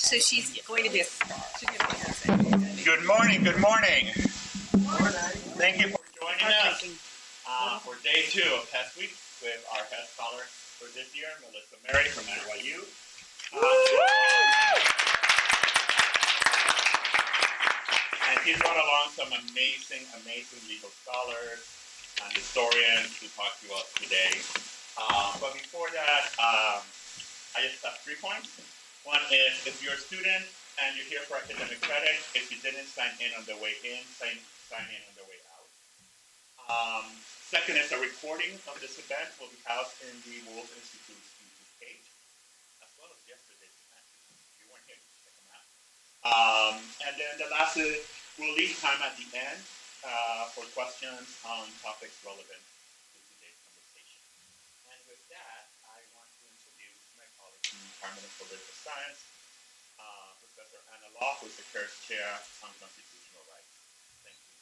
So she's going to be a star. Good morning, good morning. Thank you for joining us for day 2 of Hess Week with our Hess Scholar for this year, Melissa Mary from NYU. And she's brought along some amazing legal scholars and historians to talk to us today. But before that, I just have 3 points. One is, if you're a student and you're here for academic credit, if you didn't sign in on the way in, sign in on the way out. Second is, a recording of this event will be housed in the Wolf Institute's YouTube page, as well as yesterday's event. If you weren't here, check them out. And then the last is, we'll leave time at the end for questions on topics relevant to today's conversation. And with that, I want to introduce my colleague from the Department of Political Science, Professor Anna Law, who is the Kurz Chair on Constitutional Rights. Thank you.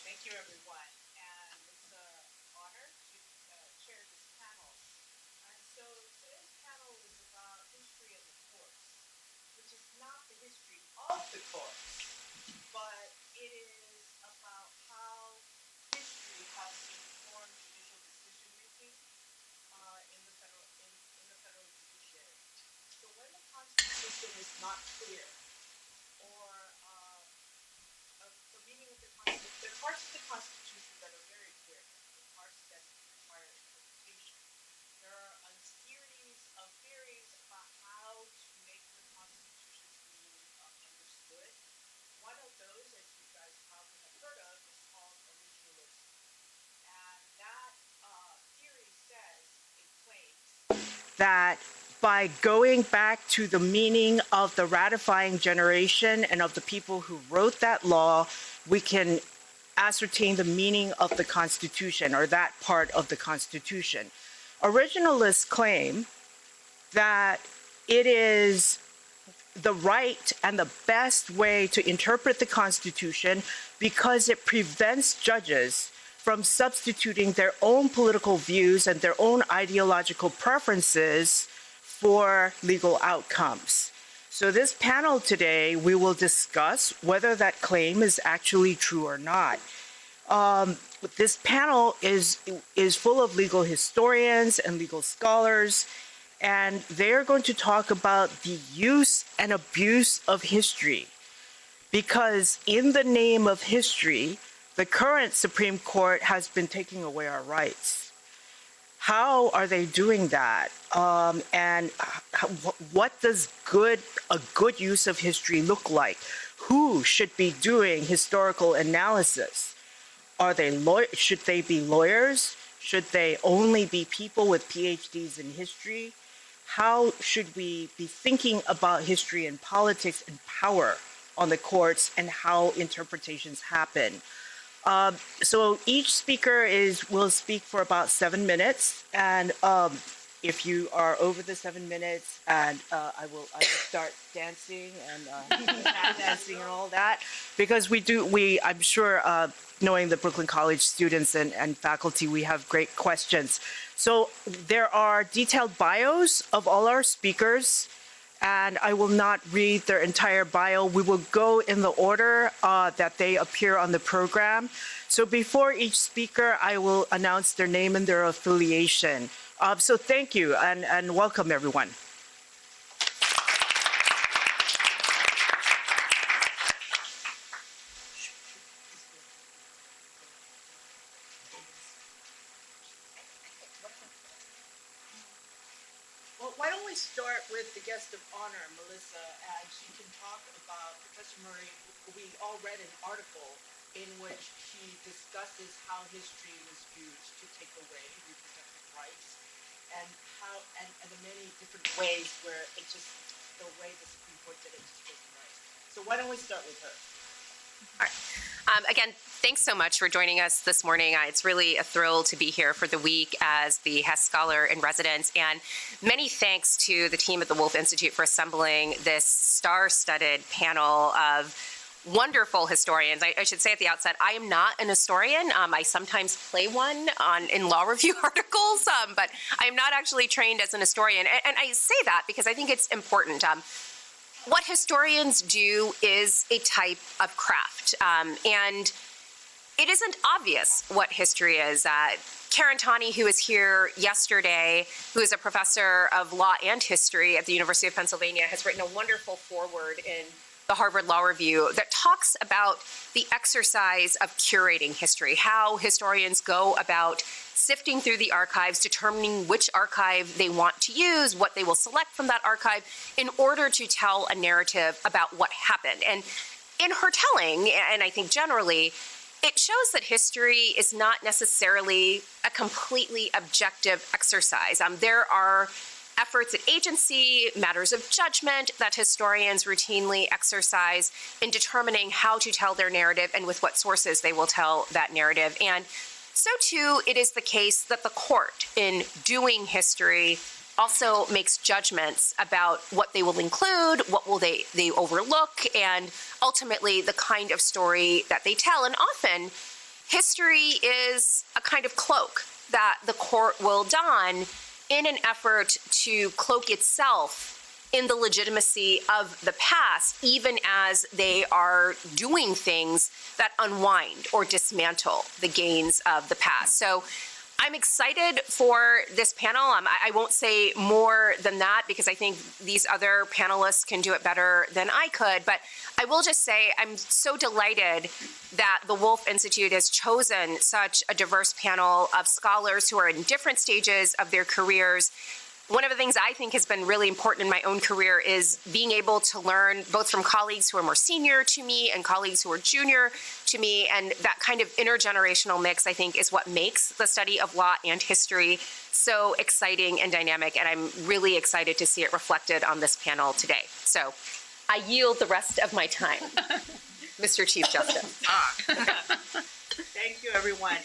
Thank you, everyone. And it's an honor to chair this panel. And so today's panel is about history of the courts, which is not the history of the courts, but it is about how history has informed judicial decision-making in the federal judiciary. So when the Constitution is not clear, or the meaning of the Constitution, there are parts of the Constitution that are very clear, the parts that require interpretation. There are a series of theories about how to make the Constitution's meaning understood. One of those, as you guys probably have heard of, is called originalism. And that theory says, it claims, that by going back to the meaning of the ratifying generation and of the people who wrote that law, we can ascertain the meaning of the Constitution, or that part of the Constitution. Originalists claim that it is the right and the best way to interpret the Constitution because it prevents judges from substituting their own political views and their own ideological preferences for legal outcomes. So this panel today, we will discuss whether that claim is actually true or not. This panel is full of legal historians and legal scholars, and they're going to talk about the use and abuse of history. Because in the name of history, the current Supreme Court has been taking away our rights. How are they doing that? And what does a good use of history look like? Who should be doing historical analysis? Should they be lawyers? Should they only be people with PhDs in history? How should we be thinking about history and politics and power on the courts, and how interpretations happen? So each speaker will speak for about 7 minutes, and if you are over the 7 minutes, and I will start dancing and tap dancing and all that, because I'm sure, knowing the Brooklyn College students and faculty, we have great questions. So there are detailed bios of all our speakers, and I will not read their entire bio. We will go in the order that they appear on the program. So before each speaker, I will announce their name and their affiliation. So thank you, and welcome, everyone. Well, why don't we start with the guest of honor, Melissa, and she can talk about Professor Murray. We all read an article in which she discusses how history was used to take away reproductive rights, and how and the many different ways where it just, the way the Supreme Court did it just wasn't right. So why don't we start with her? All right. Again, thanks so much for joining us this morning. It's really a thrill to be here for the week as the Hess Scholar-in Residence, and many thanks to the team at the Wolf Institute for assembling this star-studded panel of wonderful historians. I should say at the outset, I am not an historian. I sometimes play one in law review articles, but I am not actually trained as an historian. And I say that because I think it's important. What historians do is a type of craft, and it isn't obvious what history is. Karen Tawney, who was here yesterday, who is a professor of law and history at the University of Pennsylvania, has written a wonderful foreword in the Harvard Law Review that talks about the exercise of curating history, how historians go about sifting through the archives, determining which archive they want to use, what they will select from that archive in order to tell a narrative about what happened. And in her telling, and I think generally, it shows that history is not necessarily a completely objective exercise. There are efforts at agency, matters of judgment that historians routinely exercise in determining how to tell their narrative and with what sources they will tell that narrative. And so too, it is the case that the court, in doing history, also makes judgments about what they will include, what will they overlook, and ultimately the kind of story that they tell. And often, history is a kind of cloak that the court will don in an effort to cloak itself in the legitimacy of the past, even as they are doing things that unwind or dismantle the gains of the past. So I'm excited for this panel. I won't say more than that because I think these other panelists can do it better than I could, but I will just say I'm so delighted that the Wolf Institute has chosen such a diverse panel of scholars who are in different stages of their careers. One of the things I think has been really important in my own career is being able to learn both from colleagues who are more senior to me and colleagues who are junior to me, and that kind of intergenerational mix, I think, is what makes the study of law and history so exciting and dynamic, and I'm really excited to see it reflected on this panel today. So I yield the rest of my time, Mr. Chief Justice. Thank you, everyone.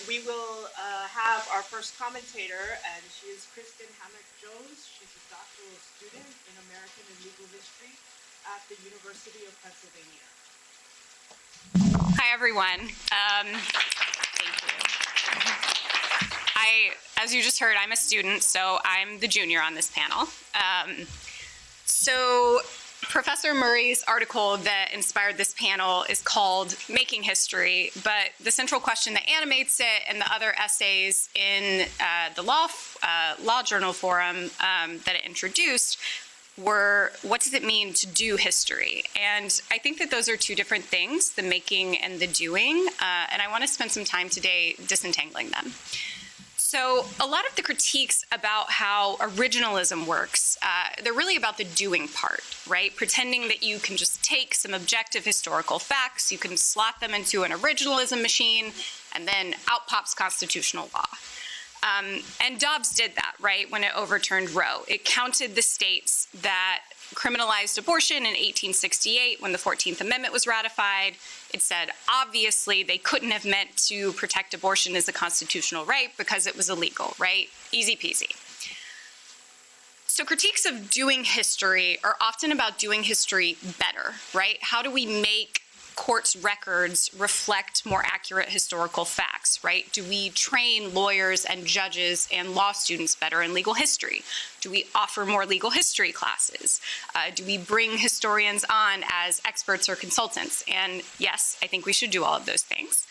We will have our first commentator, and she is Kristen Hammock Jones. She's a doctoral student in American and Legal History at the University of Pennsylvania. Hi, everyone. Thank you. As you just heard, I'm a student, so I'm the junior on this panel. So Professor Murray's article that inspired this panel is called Making History, but the central question that animates it and the other essays in the Law Journal Forum that it introduced were, what does it mean to do history? And I think that those are two different things, the making and the doing, and I want to spend some time today disentangling them. So a lot of the critiques about how originalism works, they're really about the doing part, right? Pretending that you can just take some objective historical facts, you can slot them into an originalism machine, and then out pops constitutional law. And Dobbs did that, right, when it overturned Roe. It counted the states that criminalized abortion in 1868 when the 14th Amendment was ratified. It said, obviously, they couldn't have meant to protect abortion as a constitutional right because it was illegal, right? Easy peasy. So critiques of doing history are often about doing history better, right? How do we make courts' records reflect more accurate historical facts, right? Do we train lawyers and judges and law students better in legal history? Do we offer more legal history classes? Do we bring historians on as experts or consultants? And yes, I think we should do all of those things.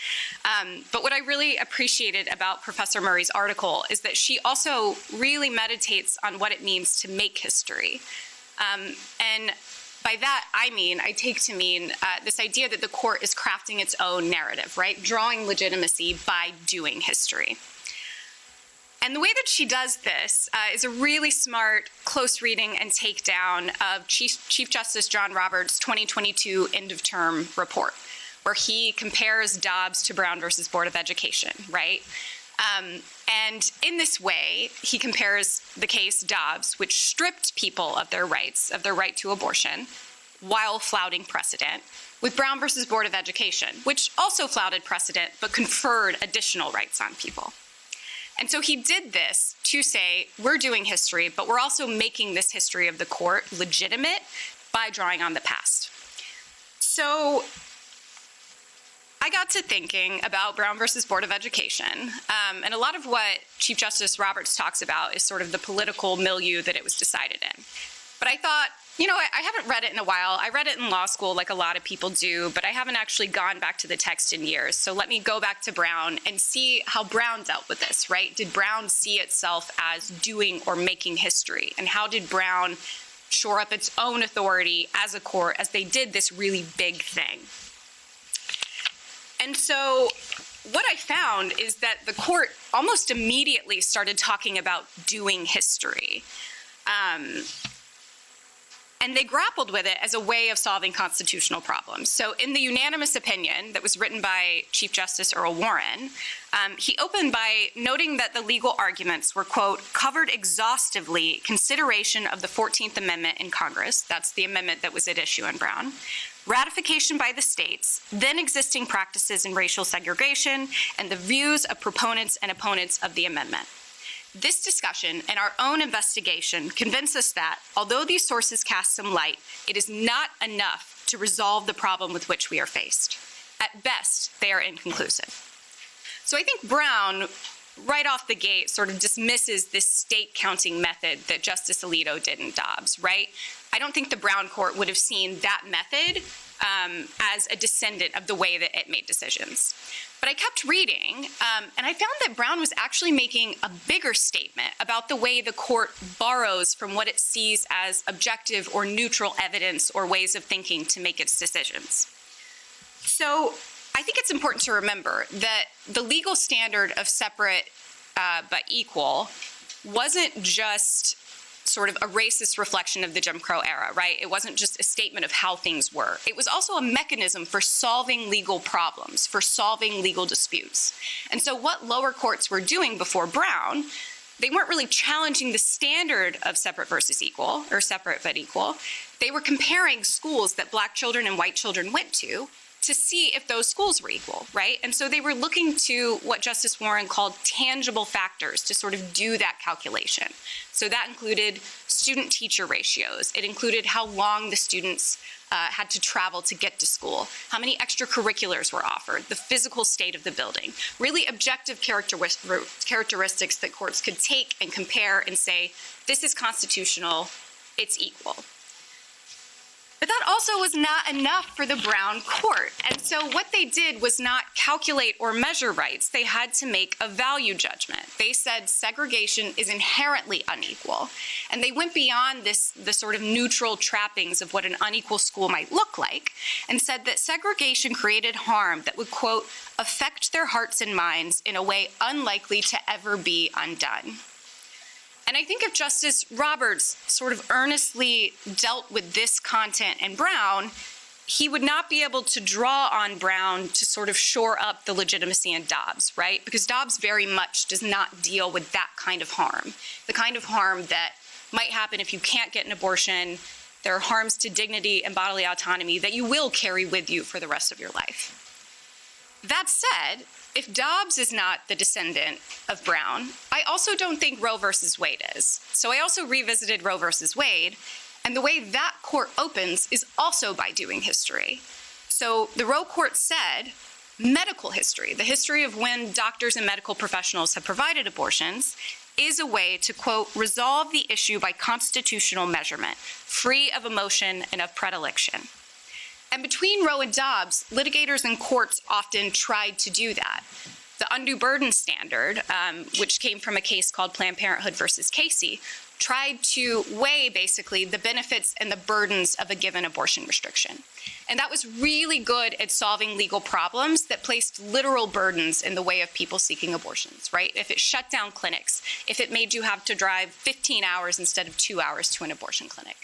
But what I really appreciated about Professor Murray's article is that she also really meditates on what it means to make history. And by that, I take to mean this idea that the court is crafting its own narrative, right? Drawing legitimacy by doing history. And the way that she does this is a really smart, close reading and takedown of Chief Justice John Roberts' 2022 end-of-term report, where he compares Dobbs to Brown versus Board of Education, right? And in this way, he compares the case Dobbs, which stripped people of their rights, of their right to abortion, while flouting precedent, with Brown versus Board of Education, which also flouted precedent, but conferred additional rights on people. And so he did this to say, we're doing history, but we're also making this history of the court legitimate by drawing on the past. So I got to thinking about Brown versus Board of Education, and a lot of what Chief Justice Roberts talks about is sort of the political milieu that it was decided in. But I thought, you know, I haven't read it in a while. I read it in law school like a lot of people do, but I haven't actually gone back to the text in years. So let me go back to Brown and see how Brown dealt with this, right? Did Brown see itself as doing or making history? And how did Brown shore up its own authority as a court as they did this really big thing? And so what I found is that the court almost immediately started talking about doing history. And they grappled with it as a way of solving constitutional problems. So in the unanimous opinion that was written by Chief Justice Earl Warren, he opened by noting that the legal arguments were, quote, covered exhaustively consideration of the 14th Amendment in Congress, that's the amendment that was at issue in Brown, ratification by the states, then existing practices in racial segregation, and the views of proponents and opponents of the amendment. This discussion and our own investigation convince us that, although these sources cast some light, it is not enough to resolve the problem with which we are faced. At best, they are inconclusive. So I think Brown, right off the gate, sort of dismisses this state counting method that Justice Alito did in Dobbs, right? I don't think the Brown court would have seen that method as a descendant of the way that it made decisions. But I kept reading, and I found that Brown was actually making a bigger statement about the way the court borrows from what it sees as objective or neutral evidence or ways of thinking to make its decisions. So I think it's important to remember that the legal standard of separate but equal wasn't just sort of a racist reflection of the Jim Crow era, right? It wasn't just a statement of how things were. It was also a mechanism for solving legal problems, for solving legal disputes. And so what lower courts were doing before Brown, they weren't really challenging the standard of separate versus equal, or separate but equal. They were comparing schools that Black children and white children went to see if those schools were equal, right? And so they were looking to what Justice Warren called tangible factors to sort of do that calculation. So that included student-teacher ratios. It included how long the students had to travel to get to school, how many extracurriculars were offered, the physical state of the building, really objective characteristics that courts could take and compare and say, this is constitutional, it's equal. But that also was not enough for the Brown court. And so what they did was not calculate or measure rights. They had to make a value judgment. They said segregation is inherently unequal. And they went beyond the sort of neutral trappings of what an unequal school might look like and said that segregation created harm that would, quote, affect their hearts and minds in a way unlikely to ever be undone. And I think if Justice Roberts sort of earnestly dealt with this content in Brown, he would not be able to draw on Brown to sort of shore up the legitimacy in Dobbs, right? Because Dobbs very much does not deal with that kind of harm, the kind of harm that might happen if you can't get an abortion. There are harms to dignity and bodily autonomy that you will carry with you for the rest of your life. That said, if Dobbs is not the descendant of Brown, I also don't think Roe versus Wade is. So I also revisited Roe versus Wade, and the way that court opens is also by doing history. So the Roe court said, medical history, the history of when doctors and medical professionals have provided abortions, is a way to, quote, resolve the issue by constitutional measurement, free of emotion and of predilection. And between Roe and Dobbs, litigators and courts often tried to do that. The undue burden standard, which came from a case called Planned Parenthood versus Casey, tried to weigh basically the benefits and the burdens of a given abortion restriction. And that was really good at solving legal problems that placed literal burdens in the way of people seeking abortions, right? If it shut down clinics, if it made you have to drive 15 hours instead of 2 hours to an abortion clinic.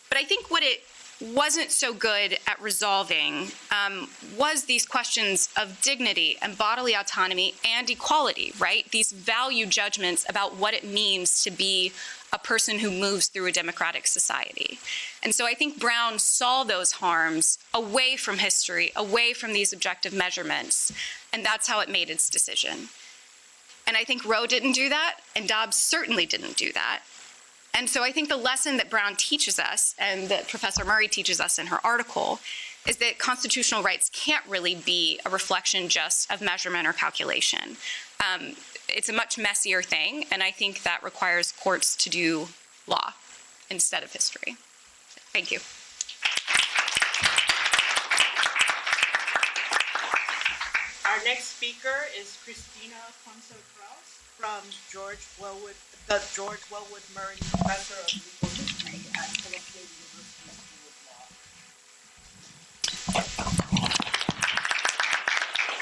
But I think what it wasn't so good at resolving was these questions of dignity and bodily autonomy and equality, right? These value judgments about what it means to be a person who moves through a democratic society. And so I think Brown saw those harms away from history, away from these objective measurements, and that's how it made its decision. And I think Roe didn't do that, and Dobbs certainly didn't do that. And so I think the lesson that Brown teaches us and that Professor Murray teaches us in her article is that constitutional rights can't really be a reflection just of measurement or calculation. It's a much messier thing, and I think that requires courts to do law instead of history. Thank you. Our next speaker is Christina Ponsa-Kraus from the George Welwood Murray Professor of Legal History at Philadelphia University School of Law.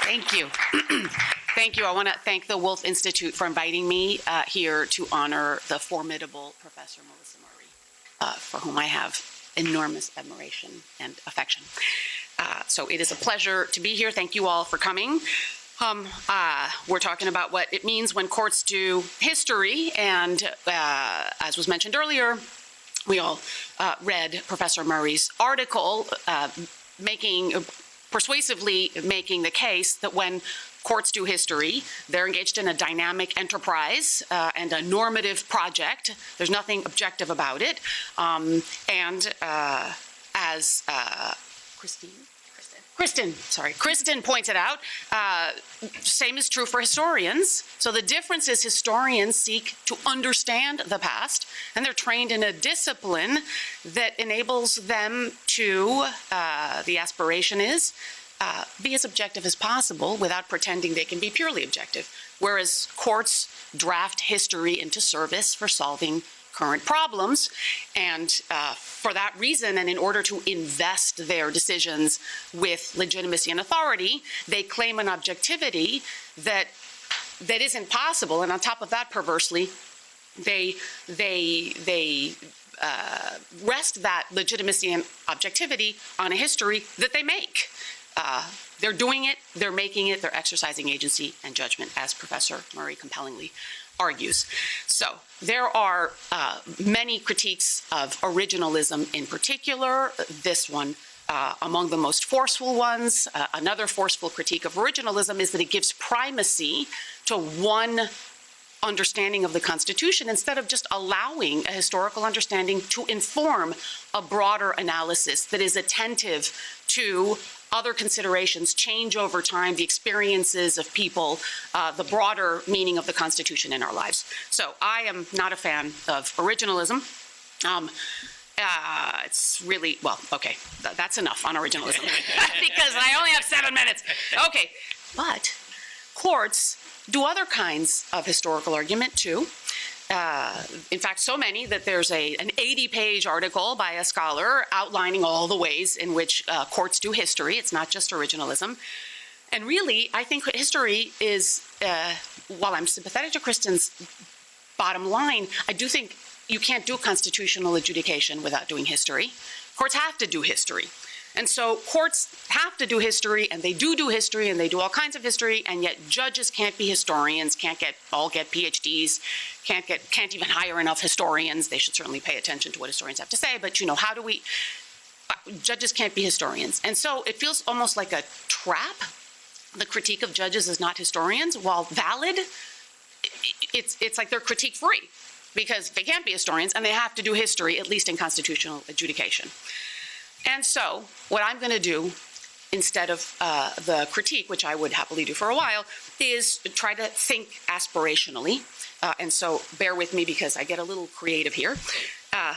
Thank you. Thank you. I want to thank the Wolf Institute for inviting me here to honor the formidable Professor Melissa Murray, for whom I have enormous admiration and affection. So it is a pleasure to be here. Thank you all for coming. We're talking about what it means when courts do history, and as was mentioned earlier, we all read Professor Murray's article persuasively making the case that when courts do history, they're engaged in a dynamic enterprise and a normative project. There's nothing objective about it. As Kristen pointed out, same is true for historians. So the difference is historians seek to understand the past, and they're trained in a discipline that enables them to, the aspiration is, be as objective as possible without pretending they can be purely objective. Whereas courts draft history into service for solving current problems, and for that reason, and in order to invest their decisions with legitimacy and authority, they claim an objectivity that isn't possible. And on top of that, perversely, they rest that legitimacy and objectivity on a history that they make. They're doing it, they're making it, they're exercising agency and judgment, as Professor Murray compellingly argues. So there are many critiques of originalism in particular. This one among the most forceful ones. Another forceful critique of originalism is that it gives primacy to one understanding of the Constitution instead of just allowing a historical understanding to inform a broader analysis that is attentive to other considerations, change over time, the experiences of people, the broader meaning of the Constitution in our lives. So I am not a fan of originalism. It's really, well, okay, that's enough on originalism because I only have 7 minutes. Okay, but courts do other kinds of historical argument too. In fact, so many that there's an 80-page article by a scholar outlining all the ways in which courts do history. It's not just originalism. And really, I think history is, while I'm sympathetic to Kristen's bottom line, I do think you can't do constitutional adjudication without doing history. Courts have to do history. And so courts have to do history, and they do history, and they do all kinds of history, and yet judges can't be historians, can't all get PhDs, can't even hire enough historians. They should certainly pay attention to what historians have to say, but how do we, judges can't be historians. And so it feels almost like a trap. The critique of judges as not historians, while valid, it's like they're critique-free because they can't be historians, and they have to do history, at least in constitutional adjudication. And so what I'm going to do, instead of the critique, which I would happily do for a while, is try to think aspirationally. And so bear with me because I get a little creative here.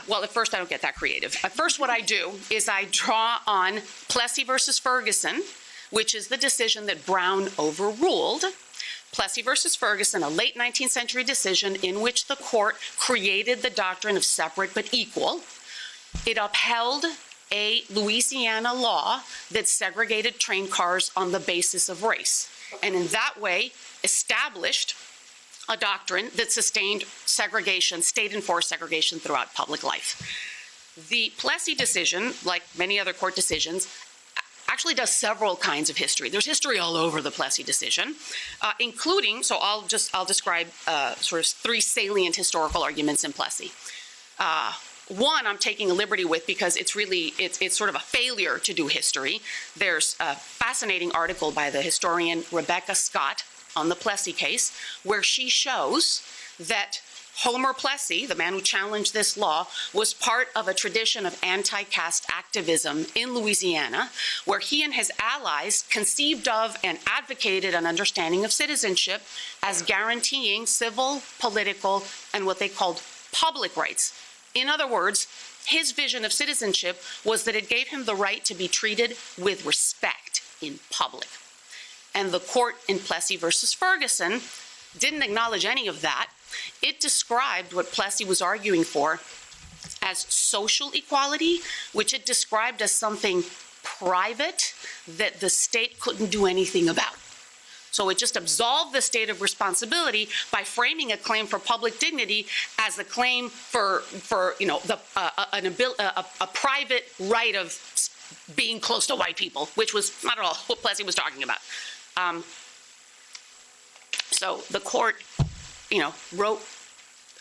Well, at first I don't get that creative. At first what I do is I draw on Plessy versus Ferguson, which is the decision that Brown overruled. Plessy versus Ferguson, a late 19th century decision in which the court created the doctrine of separate but equal. It upheld a Louisiana law that segregated train cars on the basis of race, and in that way established a doctrine that sustained segregation, state-enforced segregation throughout public life. The Plessy decision, like many other court decisions, actually does several kinds of history. There's history all over the Plessy decision, including, so I'll describe sort of 3 salient historical arguments in Plessy. One I'm taking a liberty with because it's sort of a failure to do history. There's a fascinating article by the historian Rebecca Scott on the Plessy case where she shows that Homer Plessy, the man who challenged this law, was part of a tradition of anti-caste activism in Louisiana, where he and his allies conceived of and advocated an understanding of citizenship as guaranteeing civil, political, and what they called public rights. In other words, his vision of citizenship was that it gave him the right to be treated with respect in public. And the court in Plessy versus Ferguson didn't acknowledge any of that. It described what Plessy was arguing for as social equality, which it described as something private that the state couldn't do anything about. So it just absolved the state of responsibility by framing a claim for public dignity as a claim for a private right of being close to white people, which was not at all what Plessy was talking about. So the court, wrote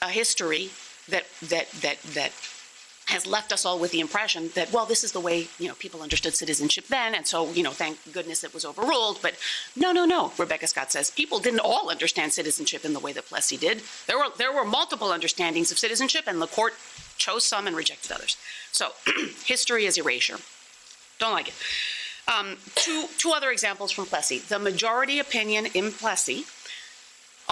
a history that has left us all with the impression that, well, this is the way, people understood citizenship then, and so, thank goodness it was overruled. But no, Rebecca Scott says, people didn't all understand citizenship in the way that Plessy did. There were multiple understandings of citizenship, and the court chose some and rejected others. So history is erasure. Don't like it. Two other examples from Plessy. The majority opinion in Plessy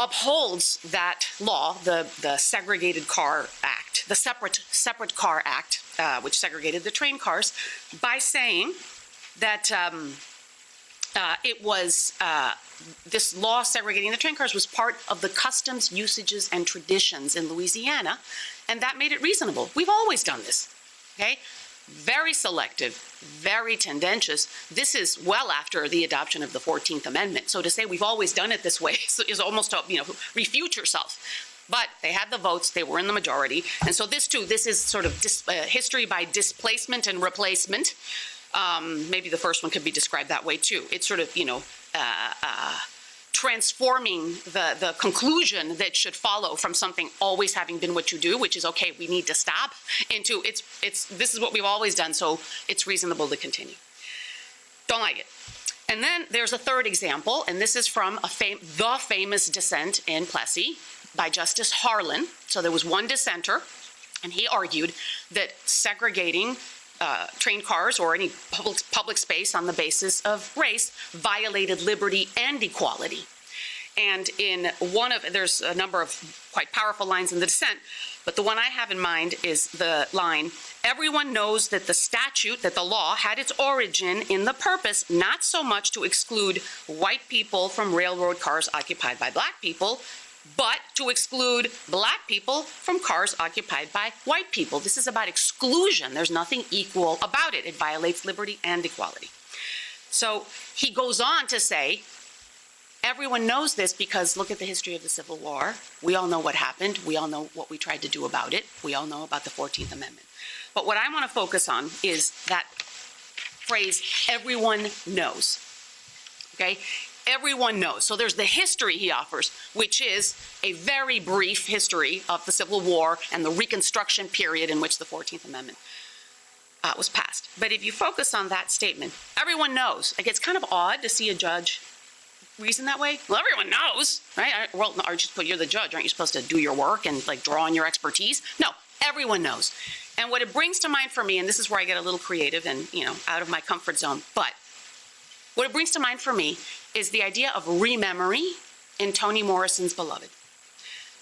upholds that law, the Segregated Car Act, the Separate Car Act, which segregated the train cars, by saying that it was this law segregating the train cars was part of the customs, usages, and traditions in Louisiana, and that made it reasonable. We've always done this, okay? Very selective, very tendentious. This is well after the adoption of the 14th Amendment. So to say we've always done it this way is almost to, refute yourself. But they had the votes, they were in the majority. And so this is sort of history by displacement and replacement. Maybe the first one could be described that way too. It's sort of, transforming the conclusion that should follow from something always having been what you do, which is, okay, we need to stop, into this is what we've always done, so it's reasonable to continue. Don't like it. And then there's a third example, and this is from the famous dissent in Plessy by Justice Harlan. So there was one dissenter, and he argued that segregating train cars or any public space on the basis of race violated liberty and equality. And there's a number of quite powerful lines in the dissent, but the one I have in mind is the line, everyone knows that the statute, that the law had its origin in the purpose not so much to exclude white people from railroad cars occupied by black people, but to exclude black people from cars occupied by white people. This is about exclusion. There's nothing equal about it. It violates liberty and equality. So he goes on to say, everyone knows this because look at the history of the Civil War. We all know what happened. We all know what we tried to do about it. We all know about the 14th Amendment. But what I want to focus on is that phrase, everyone knows, okay? Everyone knows. So there's the history he offers, which is a very brief history of the Civil War and the Reconstruction period in which the 14th Amendment was passed. But if you focus on that statement, everyone knows. Like, it's kind of odd to see a judge reason that way. Well, everyone knows, right? Well, you're the judge. Aren't you supposed to do your work and draw on your expertise? No, everyone knows. And what it brings to mind for me, and this is where I get a little creative and out of my comfort zone, but what it brings to mind for me is the idea of rememory in Toni Morrison's Beloved,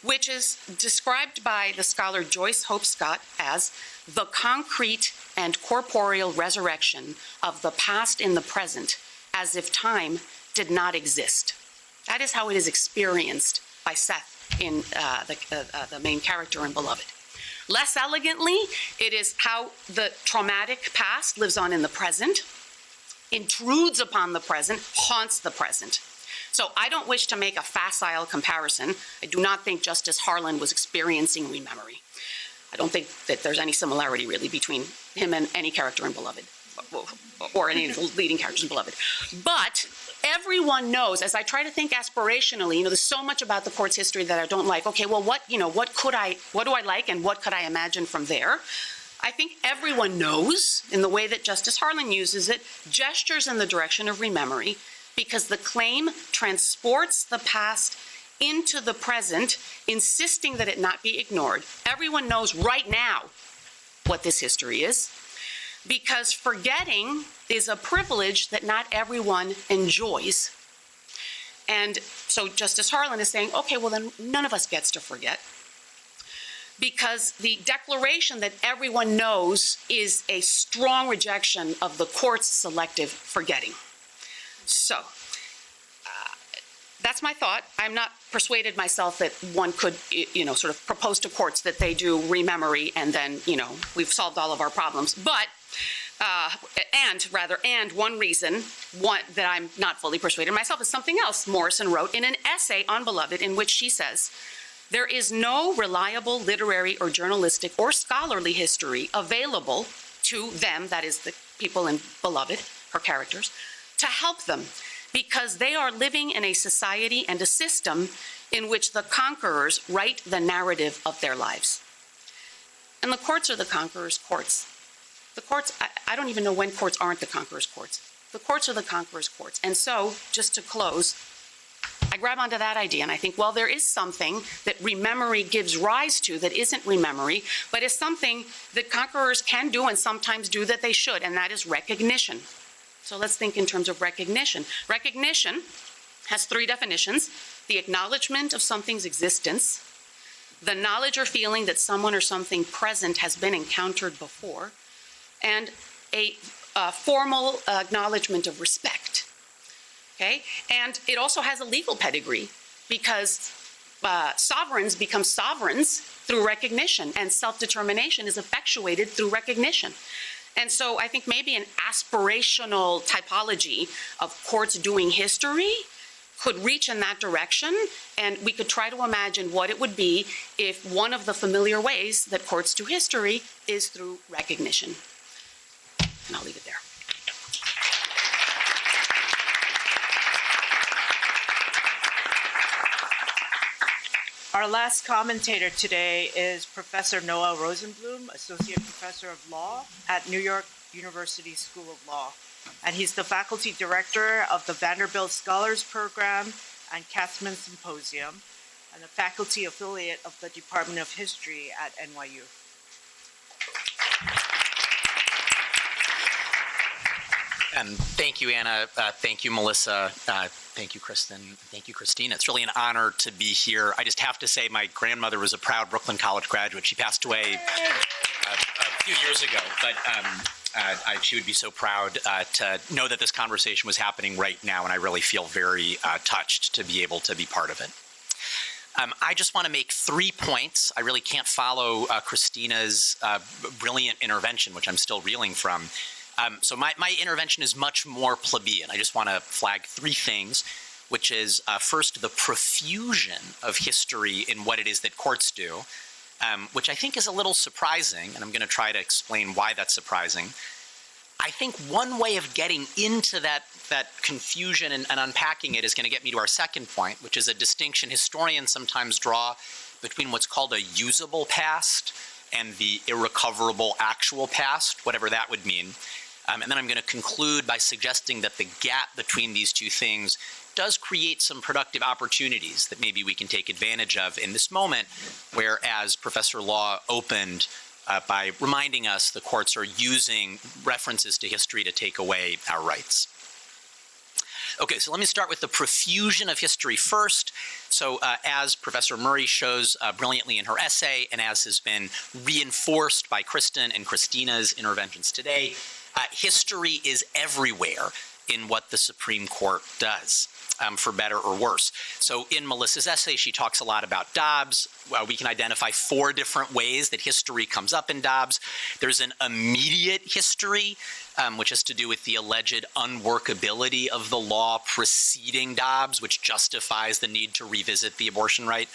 which is described by the scholar Joyce Hope Scott as the concrete and corporeal resurrection of the past in the present, as if time did not exist. That is how it is experienced by Seth in the main character in Beloved. Less elegantly, it is how the traumatic past lives on in the present, intrudes upon the present, haunts the present. So I don't wish to make a facile comparison. I do not think Justice Harlan was experiencing rememory. I don't think that there's any similarity really between him and any character in Beloved, or any of the leading characters in Beloved. But everyone knows, as I try to think aspirationally, there's so much about the court's history that I don't like. Okay, well, what do I like and what could I imagine from there? I think everyone knows, in the way that Justice Harlan uses it, gestures in the direction of rememory, because the claim transports the past into the present, insisting that it not be ignored. Everyone knows right now what this history is, because forgetting is a privilege that not everyone enjoys. And so Justice Harlan is saying, okay, well then none of us gets to forget, because the declaration that everyone knows is a strong rejection of the court's selective forgetting. So that's my thought. I'm not persuaded myself that one could, sort of propose to courts that they do rememory and then, we've solved all of our problems. But, and one reason that I'm not fully persuaded myself is something else Morrison wrote in an essay on Beloved, in which she says, there is no reliable literary or journalistic or scholarly history available to them, that is the people in Beloved, her characters, to help them, because they are living in a society and a system in which the conquerors write the narrative of their lives. And the courts are the conquerors' courts. The courts, I don't even know when courts aren't the conquerors' courts. The courts are the conquerors' courts. And so, just to close, I grab onto that idea and I think, well, there is something that rememory gives rise to that isn't rememory, but is something that conquerors can do and sometimes do that they should, and that is recognition. So let's think in terms of recognition. Recognition has three definitions: the acknowledgement of something's existence, the knowledge or feeling that someone or something present has been encountered before, and a formal acknowledgement of respect. Okay? And it also has a legal pedigree, because sovereigns become sovereigns through recognition, and self-determination is effectuated through recognition. And so I think maybe an aspirational typology of courts doing history could reach in that direction, and we could try to imagine what it would be if one of the familiar ways that courts do history is through recognition. And I'll leave it there. Our last commentator today is Professor Noah Rosenblum, Associate Professor of Law at New York University School of Law. And he's the Faculty Director of the Vanderbilt Scholars Program and Katzman Symposium, and a faculty affiliate of the Department of History at NYU. And thank you, Anna. Thank you, Melissa. Thank you, Kristen. Thank you, Christina. It's really an honor to be here. I just have to say my grandmother was a proud Brooklyn College graduate. She passed away a few years ago, but she would be so proud to know that this conversation was happening right now, and I really feel very touched to be able to be part of it. I just want to make 3 points. I really can't follow Christina's brilliant intervention, which I'm still reeling from. So my intervention is much more plebeian. I just want to flag 3 things, which is first, the profusion of history in what it is that courts do, which I think is a little surprising, and I'm going to try to explain why that's surprising. I think one way of getting into that confusion and unpacking it is going to get me to our second point, which is a distinction historians sometimes draw between what's called a usable past and the irrecoverable actual past, whatever that would mean. And then I'm going to conclude by suggesting that the gap between these two things does create some productive opportunities that maybe we can take advantage of in this moment, where, as Professor Law opened by reminding us, the courts are using references to history to take away our rights. Okay, so let me start with the profusion of history first. So as Professor Murray shows brilliantly in her essay, and as has been reinforced by Kristen and Christina's interventions today, history is everywhere in what the Supreme Court does, for better or worse. So in Melissa's essay, she talks a lot about Dobbs. We can identify 4 different ways that history comes up in Dobbs. There's an immediate history, which has to do with the alleged unworkability of the law preceding Dobbs, which justifies the need to revisit the abortion right.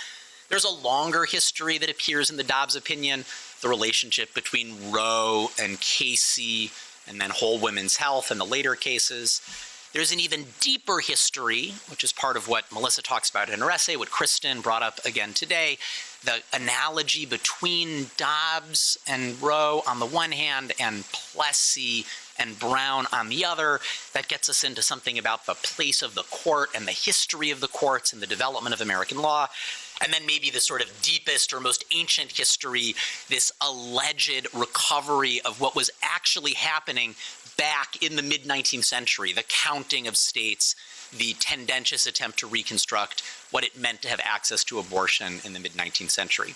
There's a longer history that appears in the Dobbs opinion, the relationship between Roe and Casey, and then Whole Women's Health and the later cases. There's an even deeper history, which is part of what Melissa talks about in her essay, what Kristen brought up again today, the analogy between Dobbs and Roe on the one hand and Plessy and Brown on the other. That gets us into something about the place of the court and the history of the courts and the development of American law. And then maybe the sort of deepest or most ancient history, this alleged recovery of what was actually happening back in the mid-19th century, the counting of states, the tendentious attempt to reconstruct what it meant to have access to abortion in the mid-19th century.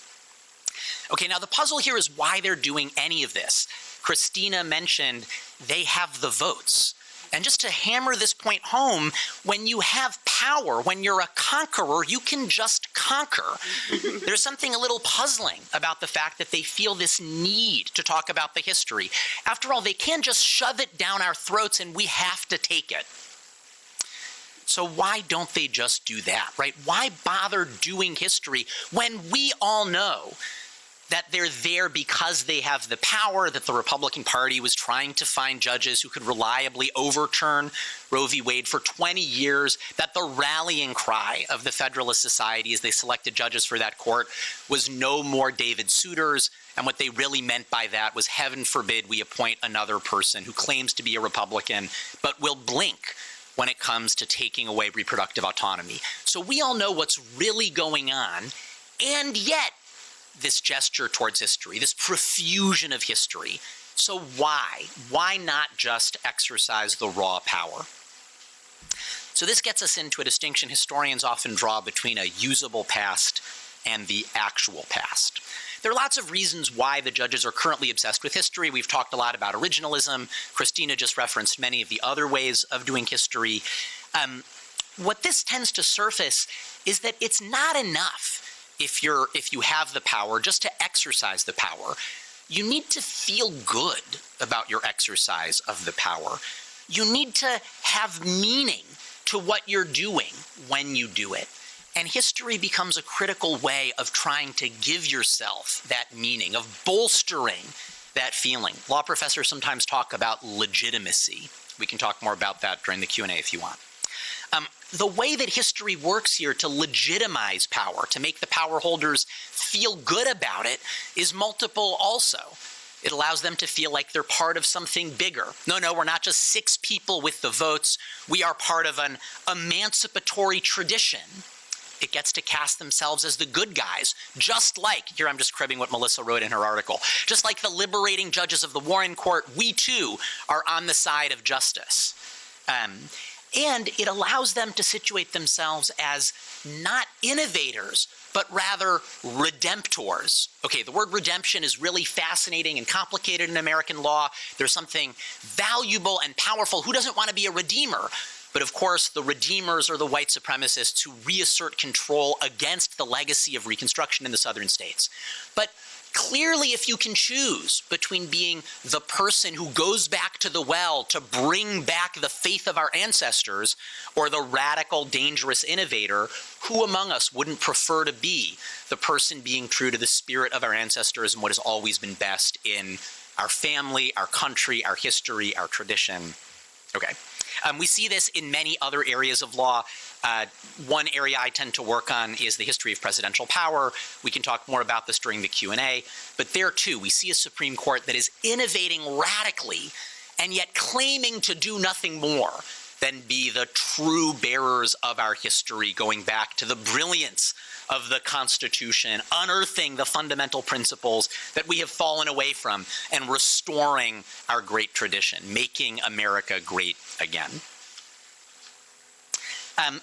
Okay, now the puzzle here is why they're doing any of this. Christina mentioned they have the votes. And just to hammer this point home, when you have power, when you're a conqueror, you can just conquer. There's something a little puzzling about the fact that they feel this need to talk about the history. After all, they can just shove it down our throats and we have to take it. So why don't they just do that, right? Why bother doing history when we all know that they're there because they have the power, that the Republican Party was trying to find judges who could reliably overturn Roe v. Wade for 20 years, that the rallying cry of the Federalist Society as they selected judges for that court was no more David Souters, and what they really meant by that was, heaven forbid we appoint another person who claims to be a Republican but will blink when it comes to taking away reproductive autonomy. So we all know what's really going on, and yet this gesture towards history, this profusion of history. So why? Why not just exercise the raw power? So this gets us into a distinction historians often draw between a usable past and the actual past. There are lots of reasons why the judges are currently obsessed with history. We've talked a lot about originalism. Christina just referenced many of the other ways of doing history. What this tends to surface is that it's not enough if you have the power just to exercise the power. You need to feel good about your exercise of the power. You need to have meaning to what you're doing when you do it. And history becomes a critical way of trying to give yourself that meaning, of bolstering that feeling. Law professors sometimes talk about legitimacy. We can talk more about that during the Q&A if you want. The way that history works here to legitimize power, to make the power holders feel good about it, is multiple also. It allows them to feel like they're part of something bigger. No, we're not just 6 people with the votes. We are part of an emancipatory tradition. It gets to cast themselves as the good guys, just like, here I'm just cribbing what Melissa wrote in her article, just like the liberating judges of the Warren Court, we too are on the side of justice. And it allows them to situate themselves as not innovators, but rather redemptors. Okay, the word redemption is really fascinating and complicated in American law. There's something valuable and powerful. Who doesn't want to be a redeemer? But of course, the redeemers are the white supremacists who reassert control against the legacy of Reconstruction in the southern states. But clearly, if you can choose between being the person who goes back to the well to bring back the faith of our ancestors or the radical, dangerous innovator, who among us wouldn't prefer to be the person being true to the spirit of our ancestors and what has always been best in our family, our country, our history, our tradition? Okay. We see this in many other areas of law. One area I tend to work on is the history of presidential power. We can talk more about this during the Q&A. But there, too, we see a Supreme Court that is innovating radically and yet claiming to do nothing more than be the true bearers of our history, going back to the brilliance of the Constitution, unearthing the fundamental principles that we have fallen away from, and restoring our great tradition, making America great again.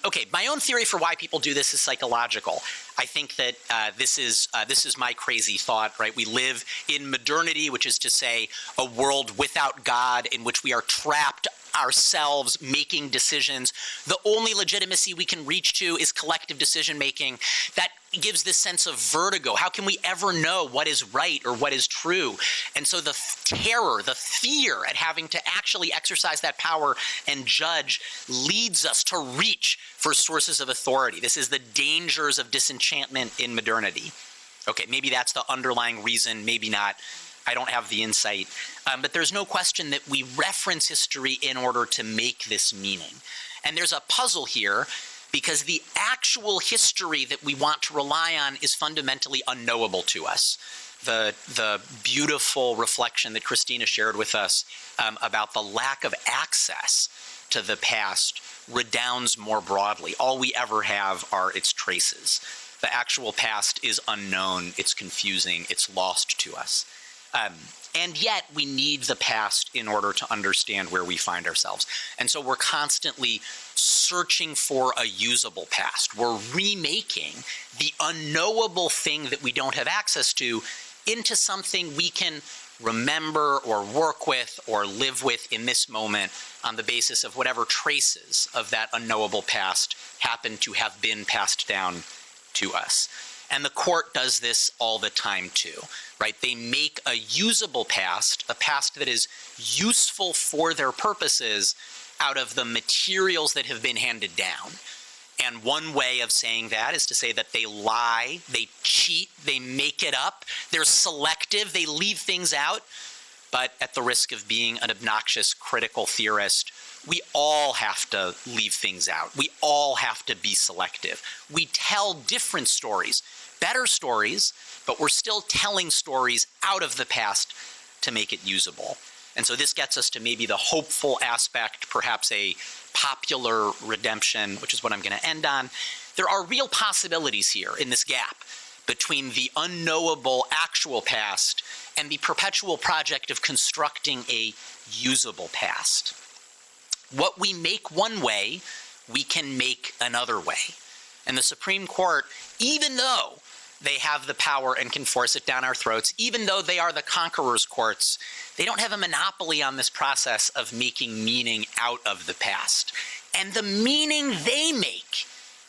Okay, my own theory for why people do this is psychological. I think that this is my crazy thought, right? We live in modernity, which is to say a world without God, in which we are trapped ourselves making decisions. The only legitimacy we can reach to is collective decision making. That gives this sense of vertigo. How can we ever know what is right or what is true? And so the terror, the fear at having to actually exercise that power and judge leads us to reach for sources of authority. This is the dangers of disenchantment in modernity. Okay, maybe that's the underlying reason, maybe not. I don't have the insight. But there's no question that we reference history in order to make this meaning. And there's a puzzle here because the actual history that we want to rely on is fundamentally unknowable to us. the beautiful reflection that Christina shared with us about the lack of access to the past redounds more broadly. All we ever have are its traces. The actual past is unknown, it's confusing, it's lost to us. And yet we need the past in order to understand where we find ourselves. And so we're constantly searching for a usable past. We're remaking the unknowable thing that we don't have access to into something we can remember or work with or live with in this moment on the basis of whatever traces of that unknowable past happen to have been passed down to us. And the court does this all the time too, right? They make a usable past, a past that is useful for their purposes out of the materials that have been handed down. And one way of saying that is to say that they lie, they cheat, they make it up, they're selective, they leave things out. But at the risk of being an obnoxious critical theorist, we all have to leave things out. We all have to be selective. We tell different stories, better stories, but we're still telling stories out of the past to make it usable. And so this gets us to maybe the hopeful aspect, perhaps a popular redemption, which is what I'm going to end on. There are real possibilities here in this gap between the unknowable actual past and the perpetual project of constructing a usable past. What we make one way, we can make another way. And the Supreme Court, even though they have the power and can force it down our throats, even though they are the conqueror's courts, they don't have a monopoly on this process of making meaning out of the past. And the meaning they make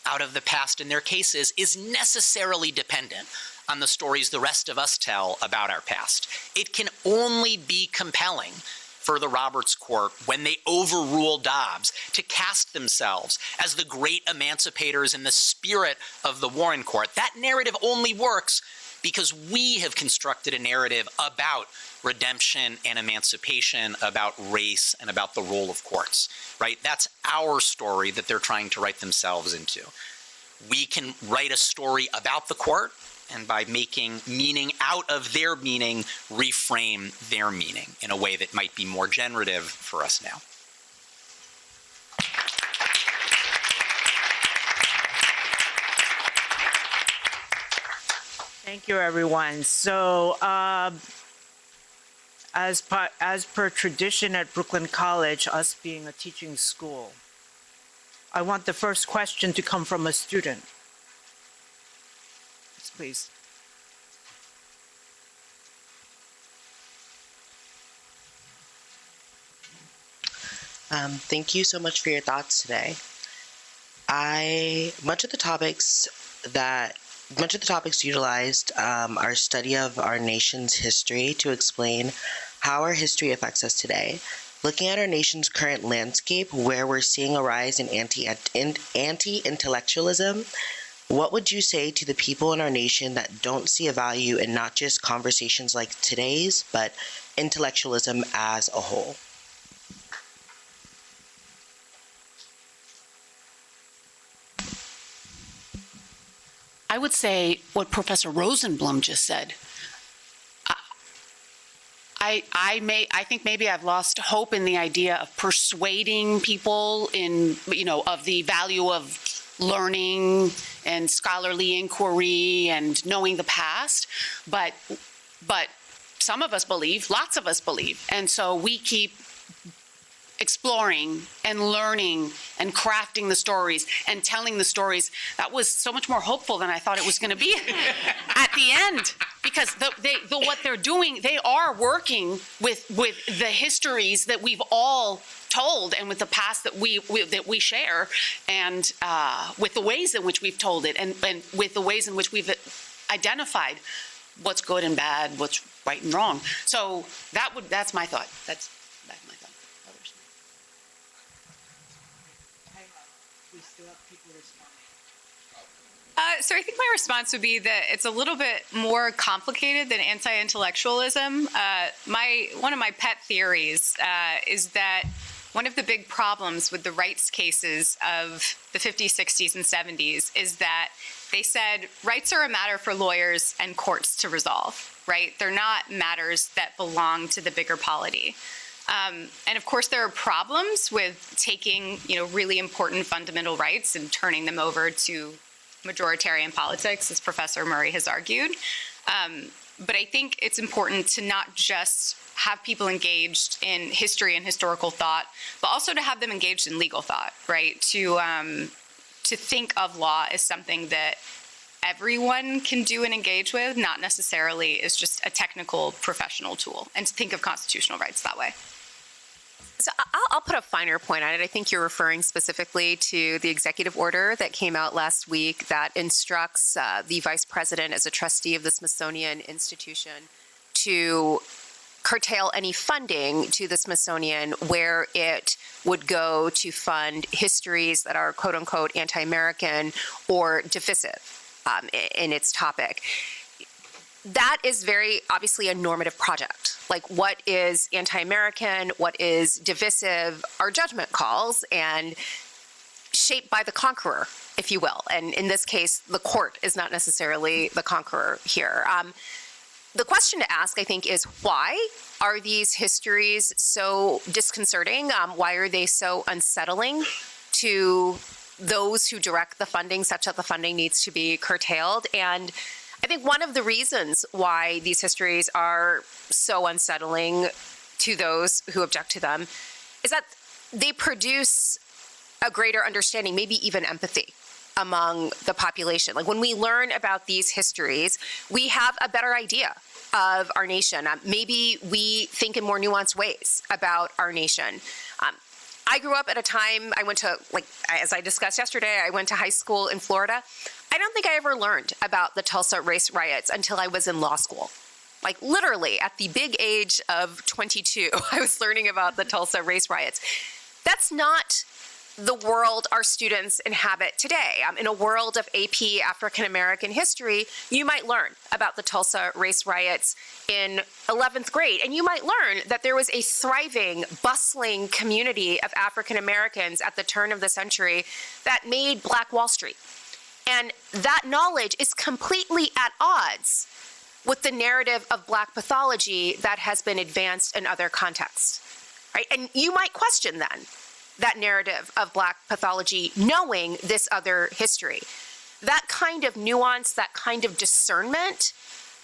out of the past in their cases is necessarily dependent on the stories the rest of us tell about our past. It can only be compelling for the Roberts Court when they overrule Dobbs to cast themselves as the great emancipators in the spirit of the Warren Court. That narrative only works because we have constructed a narrative about redemption and emancipation, about race, and about the role of courts, right? That's our story that they're trying to write themselves into. We can write a story about the court, and by making meaning out of their meaning, reframe their meaning in a way that might be more generative for us now. Thank you, everyone. So, as per tradition at Brooklyn College, us being a teaching school, I want the first question to come from a student. Yes, please. Thank you so much for your thoughts today. Much of the topics utilized our study of our nation's history to explain how our history affects us today. Looking at our nation's current landscape, where we're seeing a rise in anti-intellectualism, what would you say to the people in our nation that don't see a value in not just conversations like today's, but intellectualism as a whole? I would say what Professor Rosenblum just said. I think maybe I've lost hope in the idea of persuading people of the value of learning and scholarly inquiry and knowing the past, but some of us believe, lots of us believe, and so we keep exploring and learning and crafting the stories and telling the stories. That was so much more hopeful than I thought it was going to be at the end, because what they're doing, they are working with the histories that we've all told and with the past that we share, and with the ways in which we've told it, and with the ways in which we've identified what's good and bad, what's right and wrong. So that's my thought. That's my thought. We still have people responding. So I think my response would be that it's a little bit more complicated than anti-intellectualism. One of my pet theories is that one of the big problems with the rights cases of the 50s, 60s, and 70s is that they said rights are a matter for lawyers and courts to resolve. right? They're not matters that belong to the bigger polity. And of course, there are problems with taking, really important fundamental rights and turning them over to majoritarian politics, as Professor Murray has argued. But I think it's important to not just have people engaged in history and historical thought, but also to have them engaged in legal thought, right? To think of law as something that everyone can do and engage with, not necessarily as just a technical professional tool, and to think of constitutional rights that way. So I'll put a finer point on it. I think you're referring specifically to the executive order that came out last week that instructs the vice president as a trustee of the Smithsonian Institution to curtail any funding to the Smithsonian where it would go to fund histories that are quote unquote anti-American or divisive in its topic. That is very obviously a normative project. Like, what is anti-American, what is divisive are judgment calls and shaped by the conqueror, if you will. And in this case, the court is not necessarily the conqueror here. The question to ask, I think, is why are these histories so disconcerting? Why are they so unsettling to those who direct the funding, such that the funding needs to be curtailed? And I think one of the reasons why these histories are so unsettling to those who object to them is that they produce a greater understanding, maybe even empathy, among the population. Like, when we learn about these histories, we have a better idea of our nation. Maybe we think in more nuanced ways about our nation. I grew up at a time, I went to, as I discussed yesterday, I went to high school in Florida. I don't think I ever learned about the Tulsa race riots until I was in law school. Like, literally, at the big age of 22, I was learning about the Tulsa race riots. That's not the world our students inhabit today. In a world of AP African American history, you might learn about the Tulsa race riots in 11th grade, and you might learn that there was a thriving, bustling community of African Americans at the turn of the century that made Black Wall Street. And that knowledge is completely at odds with the narrative of Black pathology that has been advanced in other contexts, right? And you might question then that narrative of Black pathology knowing this other history. That kind of nuance, that kind of discernment,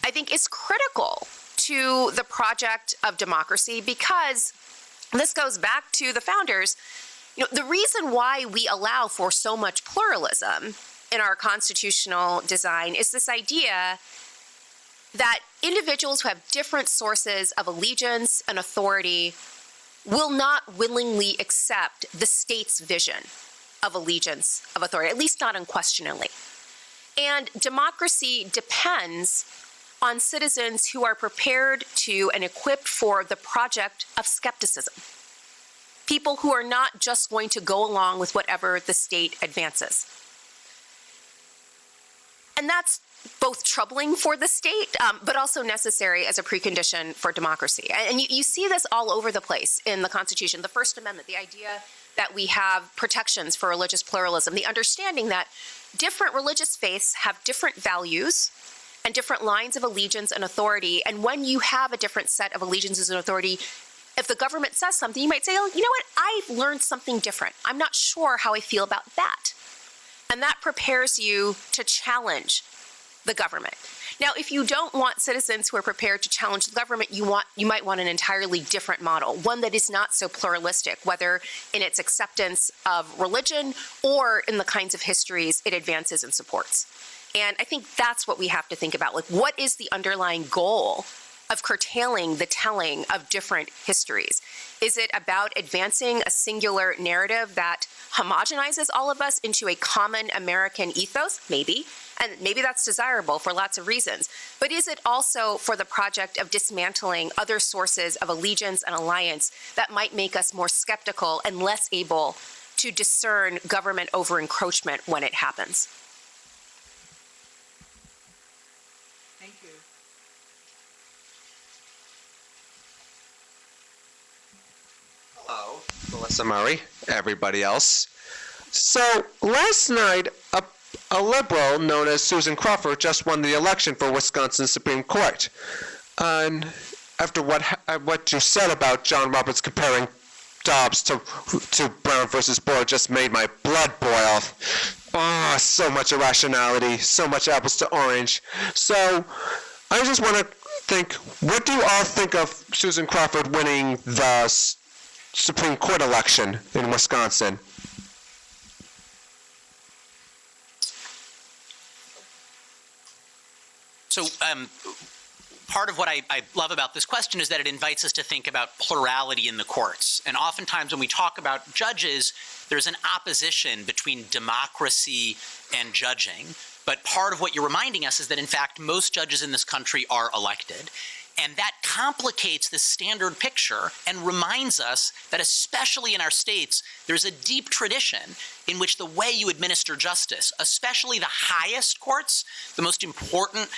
I think is critical to the project of democracy, because this goes back to the founders. The reason why we allow for so much pluralism in our constitutional design is this idea that individuals who have different sources of allegiance and authority will not willingly accept the state's vision of allegiance, of authority, at least not unquestioningly. And democracy depends on citizens who are prepared to and equipped for the project of skepticism. People who are not just going to go along with whatever the state advances. And that's both troubling for the state, but also necessary as a precondition for democracy. And you see this all over the place in the Constitution. The First Amendment, the idea that we have protections for religious pluralism, the understanding that different religious faiths have different values and different lines of allegiance and authority. And when you have a different set of allegiances and authority, if the government says something, you might say, oh, you know what, I've learned something different. I'm not sure how I feel about that. And that prepares you to challenge the government. Now, if you don't want citizens who are prepared to challenge the government, you might want an entirely different model, one that is not so pluralistic, whether in its acceptance of religion or in the kinds of histories it advances and supports. And I think that's what we have to think about. Like, what is the underlying goal of curtailing the telling of different histories? Is it about advancing a singular narrative that homogenizes all of us into a common American ethos? Maybe. And maybe that's desirable for lots of reasons. But is it also for the project of dismantling other sources of allegiance and alliance that might make us more skeptical and less able to discern government over-encroachment when it happens? Thank you. Hello, Melissa Murray, everybody else. So last night, a liberal known as Susan Crawford just won the election for Wisconsin Supreme Court. after what you said about John Roberts comparing Dobbs to Brown versus Boyle just made my blood boil. Oh, so much irrationality, so much apples to orange. So I just want to think, what do you all think of Susan Crawford winning the Supreme Court election in Wisconsin? So part of what I love about this question is that it invites us to think about plurality in the courts. And oftentimes when we talk about judges, there's an opposition between democracy and judging. But part of what you're reminding us is that, in fact, most judges in this country are elected. And that complicates the standard picture and reminds us that, especially in our states, there's a deep tradition in which the way you administer justice, especially the highest courts, the most important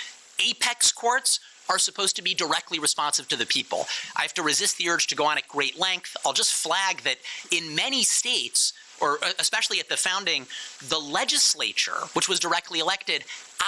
apex courts, are supposed to be directly responsive to the people. I have to resist the urge to go on at great length. I'll just flag that in many states, or especially at the founding, the legislature, which was directly elected,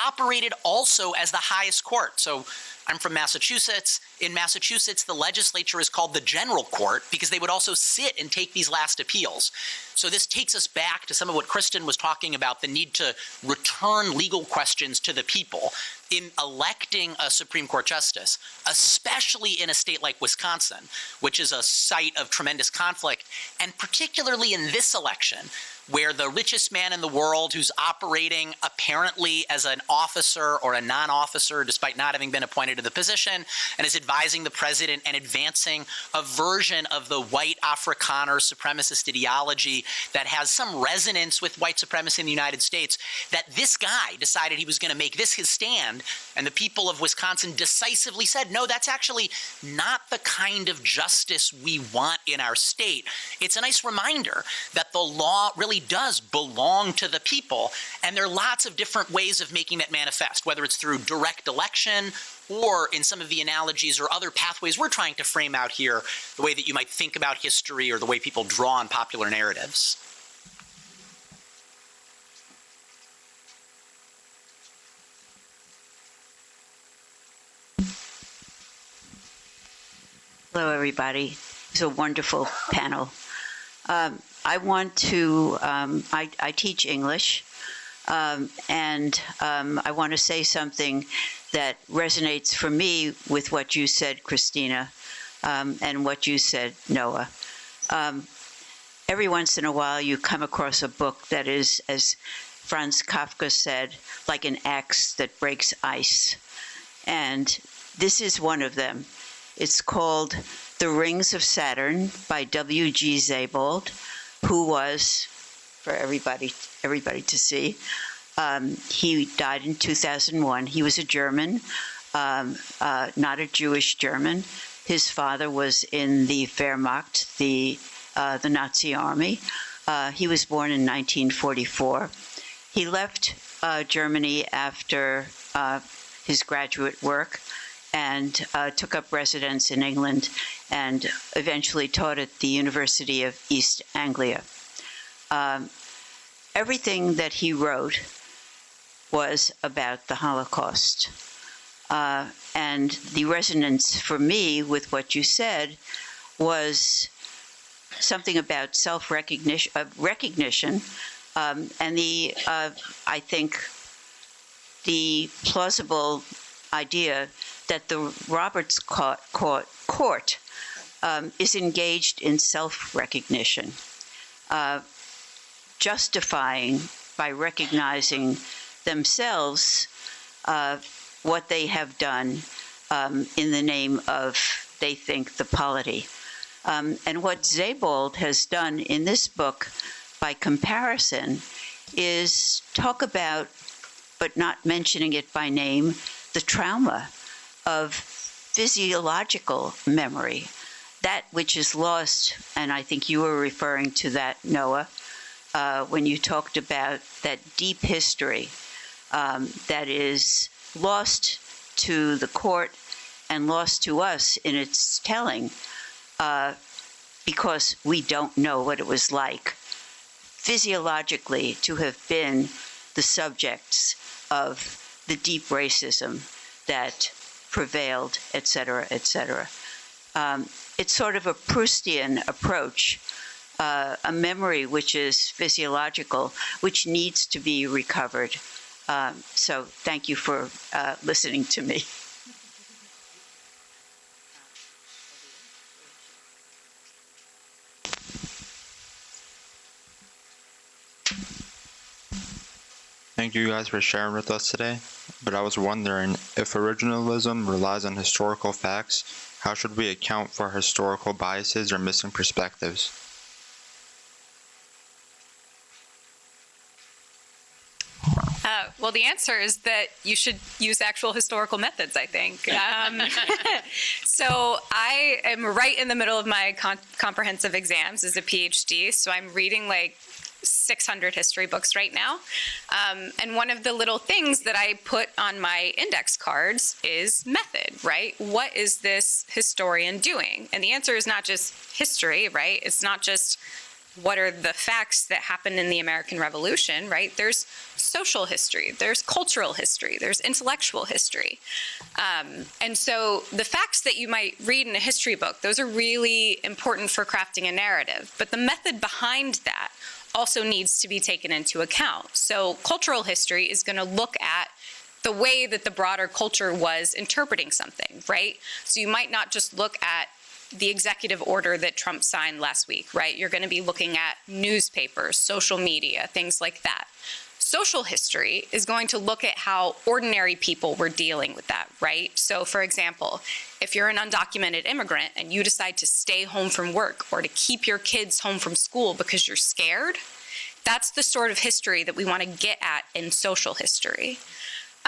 operated also as the highest court. So I'm from Massachusetts. In Massachusetts, the legislature is called the general court because they would also sit and take these last appeals. So this takes us back to some of what Kristen was talking about, the need to return legal questions to the people in electing a Supreme Court justice, especially in a state like Wisconsin, which is a site of tremendous conflict, and particularly in this election, where the richest man in the world, who's operating apparently as an officer or a non-officer despite not having been appointed to the position, and is advising the president and advancing a version of the white Afrikaner supremacist ideology that has some resonance with white supremacy in the United States, that this guy decided he was going to make this his stand, and the people of Wisconsin decisively said, no, that's actually not the kind of justice we want in our state. It's a nice reminder that the law really does belong to the people, and there are lots of different ways of making that manifest, whether it's through direct election or in some of the analogies or other pathways we're trying to frame out here, the way that you might think about history or the way people draw on popular narratives. Hello, everybody. It's a wonderful panel. I want to, I teach English, and I want to say something that resonates for me with what you said, Christina, and what you said, Noah. Every once in a while, you come across a book that is, as Franz Kafka said, like an axe that breaks ice. And this is one of them. It's called The Rings of Saturn by W.G. Sebald, who was, for everybody to see, he died in 2001. He was a German, not a Jewish German. His father was in the Wehrmacht, the Nazi army. He was born in 1944. He left Germany after his graduate work and took up residence in England and eventually taught at the University of East Anglia. Everything that he wrote was about the Holocaust. And the resonance for me with what you said was something about self-recognition, recognition, and I think the plausible idea that the Roberts Court is engaged in self-recognition, justifying by recognizing themselves what they have done in the name of, they think, the polity. And what Sebald has done in this book, by comparison, is talk about, but not mentioning it by name, the trauma of physiological memory, that which is lost, and I think you were referring to that, Noah, when you talked about that deep history that is lost to the court and lost to us in its telling because we don't know what it was like physiologically to have been the subjects of the deep racism that prevailed, etc., etc. It's sort of a Proustian approach, a memory which is physiological, which needs to be recovered. So thank you for listening to me. Thank you guys for sharing with us today, but I was wondering, if originalism relies on historical facts, how should we account for historical biases or missing perspectives? Well, the answer is that you should use actual historical methods, I think. So I am right in the middle of my comprehensive exams as a PhD, so I'm reading like 600 history books right now. And one of the little things that I put on my index cards is method, right? What is this historian doing? And the answer is not just history, right? It's not just what are the facts that happened in the American Revolution, right? There's social history, there's cultural history, there's intellectual history. And so the facts that you might read in a history book, those are really important for crafting a narrative. But the method behind that also needs to be taken into account. So cultural history is going to look at the way that the broader culture was interpreting something, right? So you might not just look at the executive order that Trump signed last week, right? You're going to be looking at newspapers, social media, things like that. Social history is going to look at how ordinary people were dealing with that, right? So for example, if you're an undocumented immigrant and you decide to stay home from work or to keep your kids home from school because you're scared, that's the sort of history that we want to get at in social history.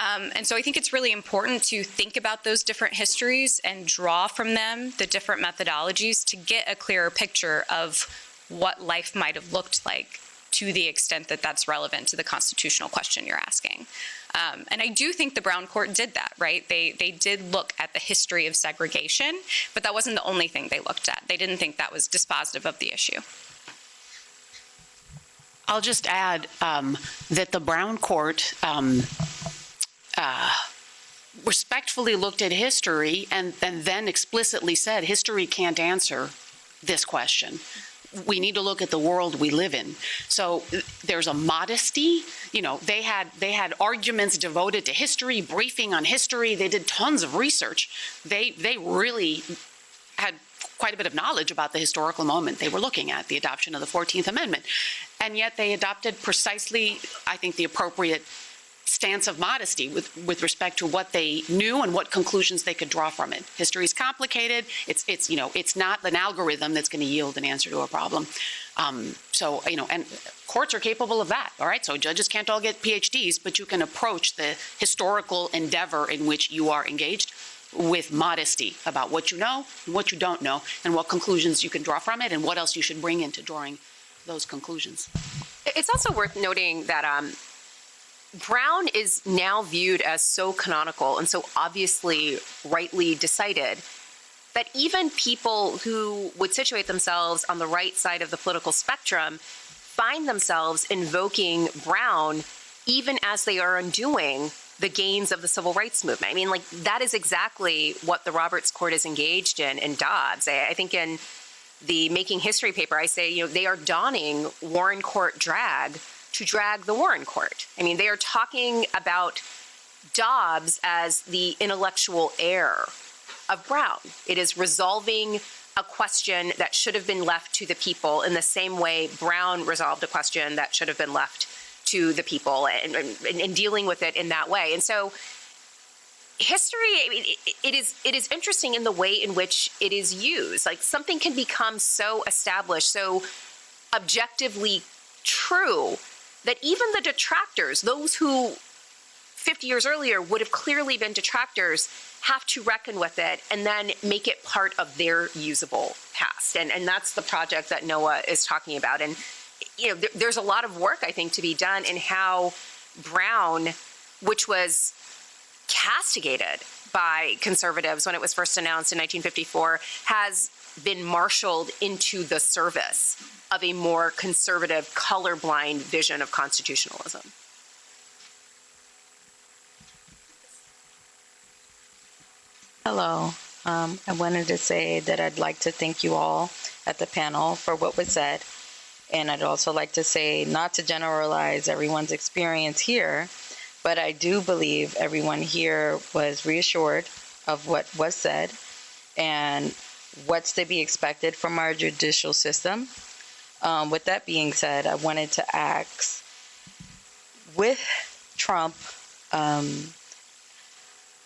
And so I think it's really important to think about those different histories and draw from them the different methodologies to get a clearer picture of what life might have looked like to the extent that that's relevant to the constitutional question you're asking. And I do think the Brown Court did that, right? They did look at the history of segregation, but that wasn't the only thing they looked at. They didn't think that was dispositive of the issue. I'll just add that the Brown Court respectfully looked at history and then explicitly said history can't answer this question. We need to look at the world we live in. So there's a modesty. You know, they had arguments devoted to history, briefing on history. They did tons of research. They really had quite a bit of knowledge about the historical moment they were looking at, the adoption of the 14th Amendment. And yet they adopted precisely, I think, the appropriate stance of modesty with respect to what they knew and what conclusions they could draw from it. History is complicated. It's not an algorithm that's going to yield an answer to a problem. And courts are capable of that. All right. So judges can't all get PhDs, but you can approach the historical endeavor in which you are engaged with modesty about what you know, what you don't know, and what conclusions you can draw from it, and what else you should bring into drawing those conclusions. It's also worth noting that Brown is now viewed as so canonical and so obviously rightly decided that even people who would situate themselves on the right side of the political spectrum find themselves invoking Brown even as they are undoing the gains of the civil rights movement. I mean, like, that is exactly what the Roberts Court is engaged in Dobbs. I think in the Making History paper, I say, they are donning Warren Court drag to drag the Warren Court. I mean, they are talking about Dobbs as the intellectual heir of Brown. It is resolving a question that should have been left to the people in the same way Brown resolved a question that should have been left to the people, and dealing with it in that way. And so history, I mean, it is interesting in the way in which it is used. Like, something can become so established, so objectively true, that even the detractors, those who 50 years earlier would have clearly been detractors, have to reckon with it and then make it part of their usable past. And that's the project that Noah is talking about. And there's a lot of work, I think, to be done in how Brown, which was castigated by conservatives when it was first announced in 1954, has been marshaled into the service of a more conservative, colorblind vision of constitutionalism. Hello. I wanted to say that I'd like to thank you all at the panel for what was said. And I'd also like to say, not to generalize everyone's experience here, but I do believe everyone here was reassured of what was said and what's to be expected from our judicial system. With that being said, I wanted to ask, with Trump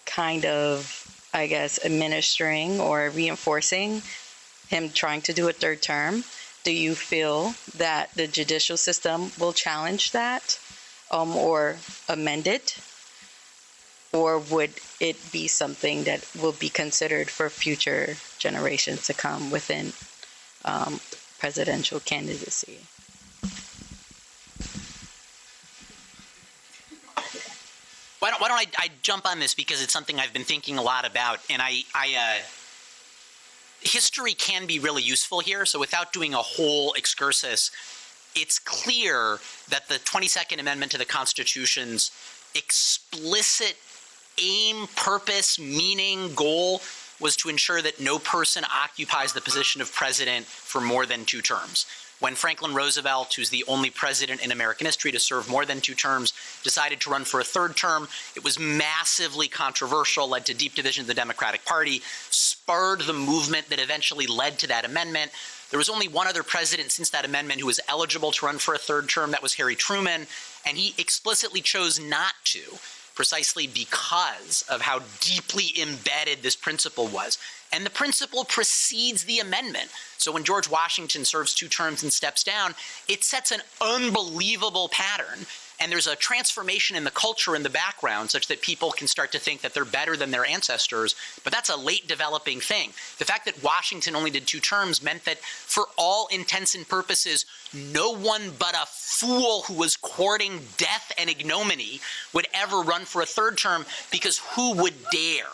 kind of, I guess, administering or reinforcing him trying to do a third term, do you feel that the judicial system will challenge that or amend it? Or would it be something that will be considered for future generations to come within presidential candidacy? Why don't I jump on this, because it's something I've been thinking a lot about, and history can be really useful here. So without doing a whole excursus, it's clear that the 22nd Amendment to the Constitution's explicit aim, purpose, meaning, goal was to ensure that no person occupies the position of president for more than 2 terms. When Franklin Roosevelt, who's the only president in American history to serve more than 2 terms, decided to run for a 3rd term, it was massively controversial, led to deep division of the Democratic Party, spurred the movement that eventually led to that amendment. There was only one other president since that amendment who was eligible to run for a 3rd term. That was Harry Truman, and he explicitly chose not to, precisely because of how deeply embedded this principle was. And the principle precedes the amendment. So when George Washington serves 2 terms and steps down, it sets an unbelievable pattern. And there's a transformation in the culture in the background such that people can start to think that they're better than their ancestors. But that's a late developing thing. The fact that Washington only did 2 terms meant that for all intents and purposes, no one but a fool who was courting death and ignominy would ever run for a 3rd term, because who would dare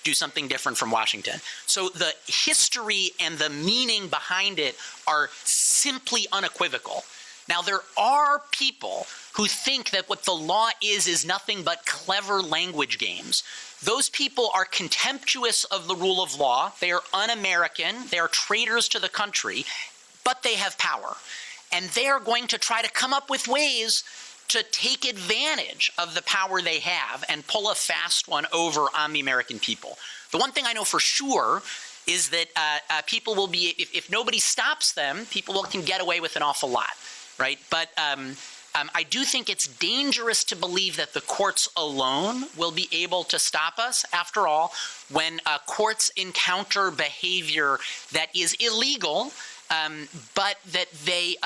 do something different from Washington? So the history and the meaning behind it are simply unequivocal. Now, there are people who think that what the law is nothing but clever language games. Those people are contemptuous of the rule of law. They are un-American. They are traitors to the country, but they have power. And they are going to try to come up with ways to take advantage of the power they have and pull a fast one over on the American people. The one thing I know for sure is that people will be, if nobody stops them, people can get away with an awful lot, right? But I do think it's dangerous to believe that the courts alone will be able to stop us. After all, when courts encounter behavior that is illegal, but that they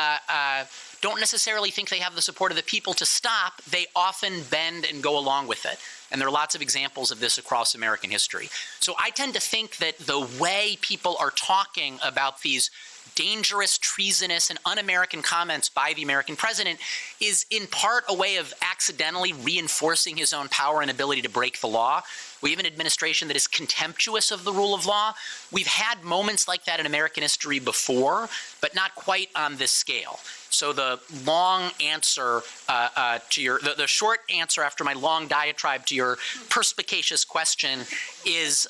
don't necessarily think they have the support of the people to stop, they often bend and go along with it. And there are lots of examples of this across American history. So I tend to think that the way people are talking about these dangerous, treasonous, and un-American comments by the American president is in part a way of accidentally reinforcing his own power and ability to break the law. We have an administration that is contemptuous of the rule of law. We've had moments like that in American history before, but not quite on this scale. So the long answer the short answer after my long diatribe to your perspicacious question is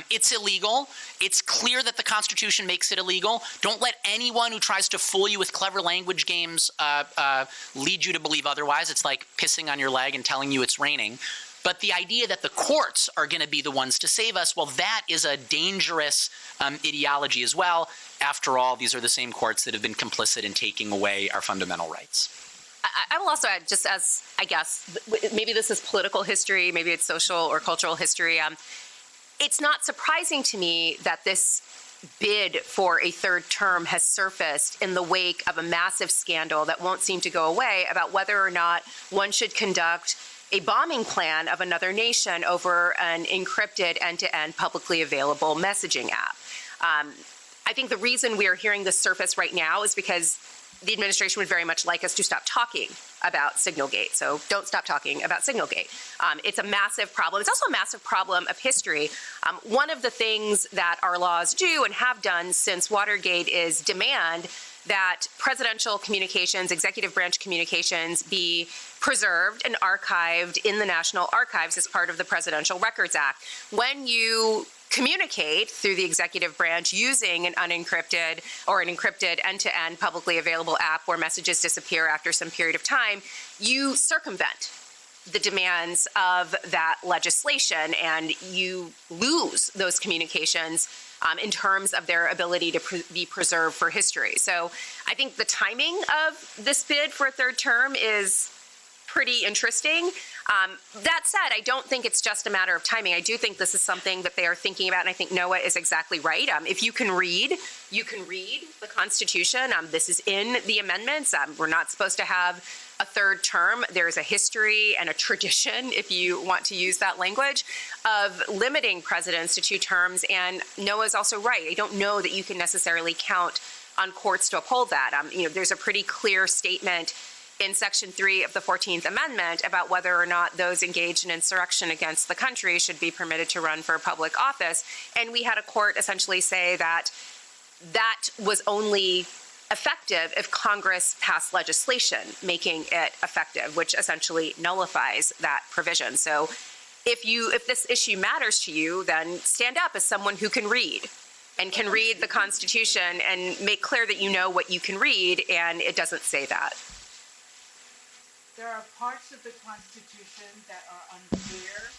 it's illegal. It's clear that the Constitution makes it illegal. Don't let anyone who tries to fool you with clever language games lead you to believe otherwise. It's like pissing on your leg and telling you it's raining. But the idea that the courts are going to be the ones to save us, well, that is a dangerous ideology as well. After all, these are the same courts that have been complicit in taking away our fundamental rights. I will also add, just as, I guess, maybe this is political history, maybe it's social or cultural history. It's not surprising to me that this bid for a 3rd term has surfaced in the wake of a massive scandal that won't seem to go away about whether or not one should conduct a bombing plan of another nation over an encrypted end-to-end publicly available messaging app. I think the reason we are hearing this surface right now is because the administration would very much like us to stop talking about Signalgate. So don't stop talking about Signalgate. It's a massive problem. It's also a massive problem of history. One of the things that our laws do and have done since Watergate is demand that presidential communications, executive branch communications be preserved and archived in the National Archives as part of the Presidential Records Act. When you communicate through the executive branch using an unencrypted or an encrypted end-to-end publicly available app where messages disappear after some period of time, you circumvent the demands of that legislation and you lose those communications in terms of their ability to be preserved for history. So I think the timing of this bid for a third term is pretty interesting. That said, I don't think it's just a matter of timing. I do think this is something that they are thinking about, and I think Noah is exactly right. If you can read the Constitution. This is in the amendments. We're not supposed to have a third term. There's a history and a tradition, if you want to use that language, of limiting presidents to 2 terms. And Noah's also right. I don't know that you can necessarily count on courts to uphold that. There's a pretty clear statement in Section 3 of the 14th Amendment about whether or not those engaged in insurrection against the country should be permitted to run for public office. And we had a court essentially say that that was only effective if Congress passed legislation making it effective, which essentially nullifies that provision. So if this issue matters to you, then stand up as someone who can read and can read the Constitution and make clear that you know what you can read, and it doesn't say that. There are parts of the Constitution that are unclear.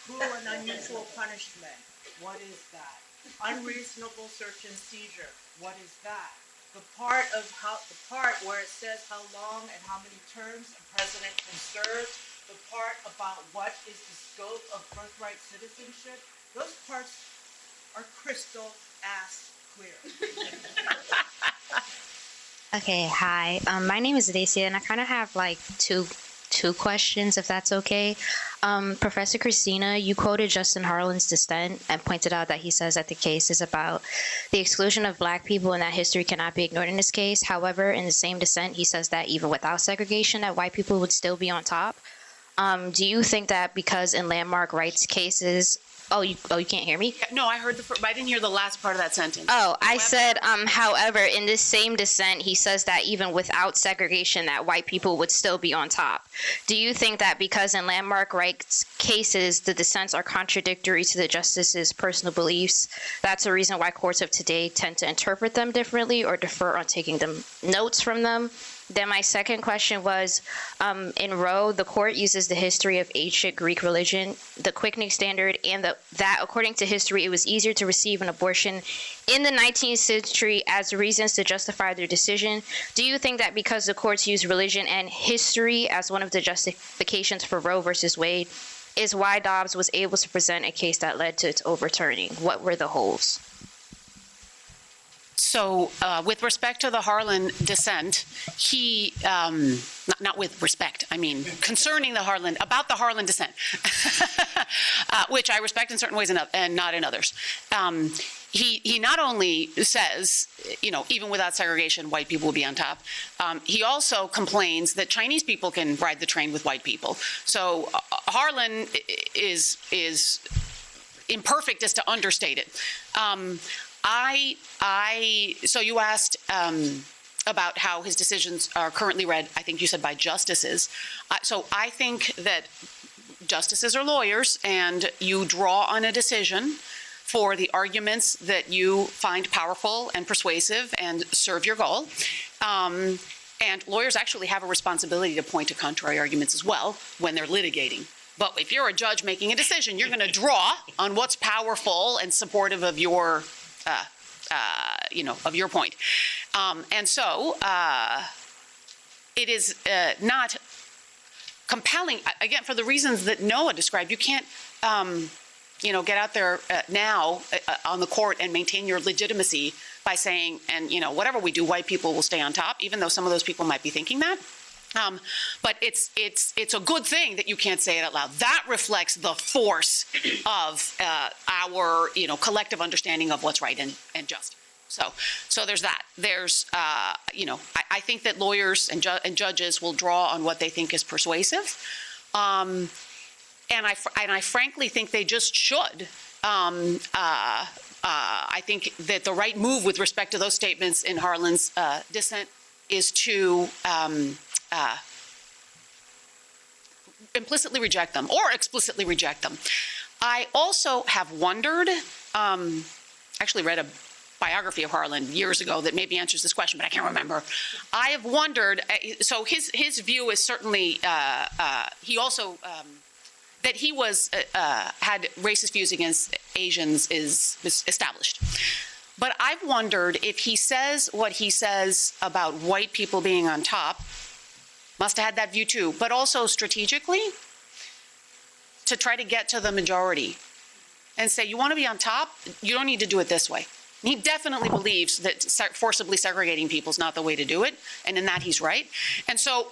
Cruel and unusual punishment, what is that? Unreasonable search and seizure, what is that? The part where it says how long and how many terms a president can serve, the part about what is the scope of birthright citizenship, those parts are crystal ass clear. Okay, hi. My name is Dacia, and I kind of have like two questions, if that's okay. Professor Christina, you quoted Justin Harlan's dissent and pointed out that he says that the case is about the exclusion of Black people and that history cannot be ignored in this case. However, in the same dissent, he says that even without segregation, that white people would still be on top. Do you think that because in landmark rights cases, you can't hear me? No, I heard I didn't hear the last part of that sentence. I said, however, in this same dissent, he says that even without segregation, that white people would still be on top. Do you think that because in landmark rights cases, the dissents are contradictory to the justices' personal beliefs, that's a reason why courts of today tend to interpret them differently or defer on taking them notes from them? Then my second question was, in Roe, the court uses the history of ancient Greek religion, the quickening standard, and that according to history, it was easier to receive an abortion in the 19th century as reasons to justify their decision. Do you think that because the courts use religion and history as one of the justifications for Roe versus Wade, is why Dobbs was able to present a case that led to its overturning? What were the holes? So with respect to the Harlan dissent, he, not with respect, I mean concerning the Harlan, about the Harlan dissent, which I respect in certain ways and not in others. He not only says, even without segregation, white people will be on top, he also complains that Chinese people can ride the train with white people. So Harlan is imperfect as to understate it. So you asked about how his decisions are currently read, I think you said by justices. So I think that justices are lawyers, and you draw on a decision for the arguments that you find powerful and persuasive and serve your goal. And lawyers actually have a responsibility to point to contrary arguments as well when they're litigating. But if you're a judge making a decision, you're going to draw on what's powerful and supportive of your of your point. And so it is not compelling, again, for the reasons that Noah described. You can't, get out there now on the court and maintain your legitimacy by saying, and, whatever we do, white people will stay on top, even though some of those people might be thinking that. But it's a good thing that you can't say it out loud. That reflects the force of our collective understanding of what's right and just. So there's that. There's I think that lawyers and judges will draw on what they think is persuasive. and I frankly think they just should. I think that the right move with respect to those statements in Harlan's dissent is to implicitly reject them or explicitly reject them. I also have wondered, actually read a biography of Harlan years ago that maybe answers this question, but I can't remember. I have wondered, so his view is certainly, he also, that he had racist views against Asians is established. But I've wondered if he says what he says about white people being on top, must have had that view too, but also strategically to try to get to the majority and say, you want to be on top? You don't need to do it this way. He definitely believes that forcibly segregating people is not the way to do it, and in that he's right. And so,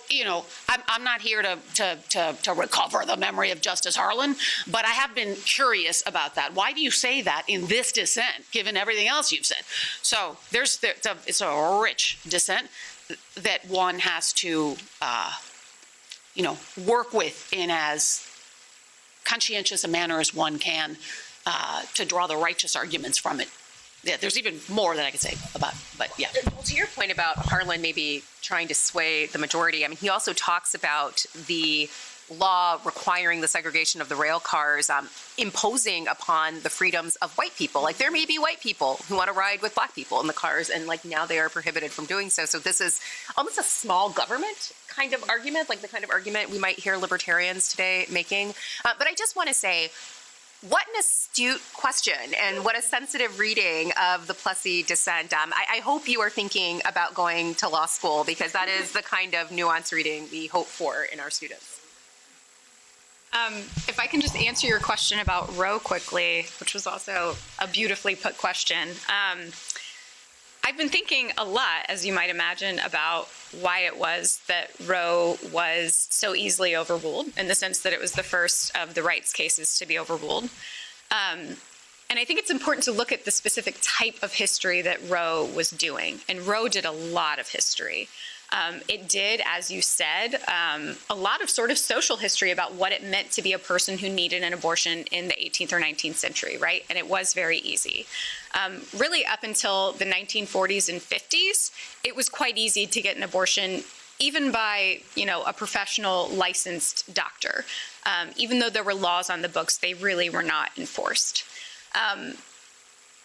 I'm not here to recover the memory of Justice Harlan, but I have been curious about that. Why do you say that in this dissent, given everything else you've said? So it's a rich dissent that one has to, work with in as conscientious a manner as one can to draw the righteous arguments from it. Yeah, there's even more that I could say about, but yeah. Well, to your point about Harlan maybe trying to sway the majority, I mean, he also talks about the law requiring the segregation of the rail cars, imposing upon the freedoms of white people. Like, there may be white people who want to ride with black people in the cars, and like now they are prohibited from doing so. So this is almost a small government kind of argument, like the kind of argument we might hear libertarians today making. But I just want to say, what an astute question and what a sensitive reading of the Plessy dissent. I hope you are thinking about going to law school, because that is the kind of nuanced reading we hope for in our students. If I can just answer your question about Roe quickly, which was also a beautifully put question. I've been thinking a lot, as you might imagine, about why it was that Roe was so easily overruled, in the sense that it was the first of the rights cases to be overruled. And I think it's important to look at the specific type of history that Roe was doing. And Roe did a lot of history. It did, as you said, a lot of sort of social history about what it meant to be a person who needed an abortion in the 18th or 19th century, right? And it was very easy. Really up until the 1940s and 50s, it was quite easy to get an abortion, even by, a professional licensed doctor. Even though there were laws on the books, they really were not enforced.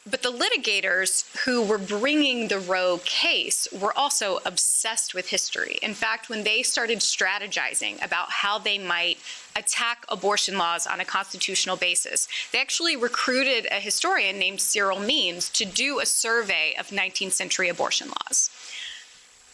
But the litigators who were bringing the Roe case were also obsessed with history. In fact, when they started strategizing about how they might attack abortion laws on a constitutional basis, they actually recruited a historian named Cyril Means to do a survey of 19th century abortion laws.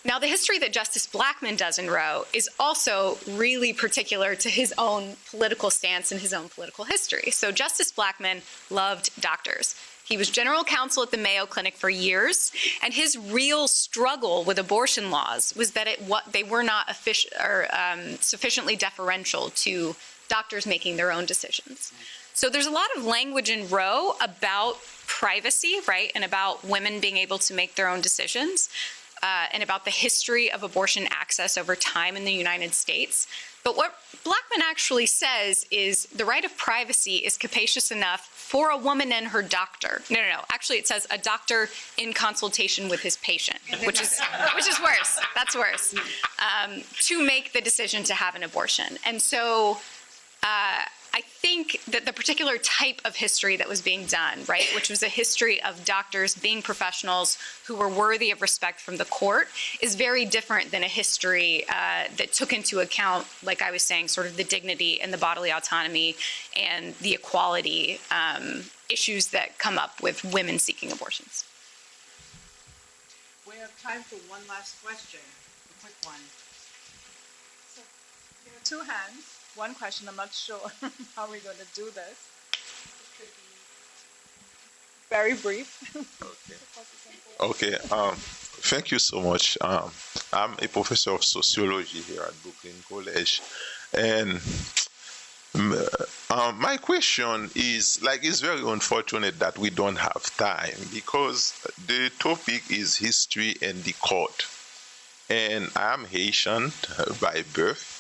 Now, the history that Justice Blackmun does in Roe is also really particular to his own political stance and his own political history. So Justice Blackmun loved doctors. He was general counsel at the Mayo Clinic for years, and his real struggle with abortion laws was that they were not sufficiently deferential to doctors making their own decisions. So there's a lot of language in Roe about privacy, right, and about women being able to make their own decisions, and about the history of abortion access over time in the United States. But what Blackmun actually says is the right of privacy is capacious enough for a woman and her doctor. No. Actually, it says a doctor in consultation with his patient, which is worse. That's worse. To make the decision to have an abortion. And so I think that the particular type of history that was being done, right, which was a history of doctors being professionals who were worthy of respect from the court, is very different than a history that took into account, like I was saying, sort of the dignity and the bodily autonomy and the equality issues that come up with women seeking abortions. We have time for one last question, a quick one. So there are two hands. One question, I'm not sure how we're going to do this. It could be very brief. Okay. Thank you so much. I'm a professor of sociology here at Brooklyn College, and my question is, it's very unfortunate that we don't have time, because the topic is history and the court, and I'm Haitian by birth.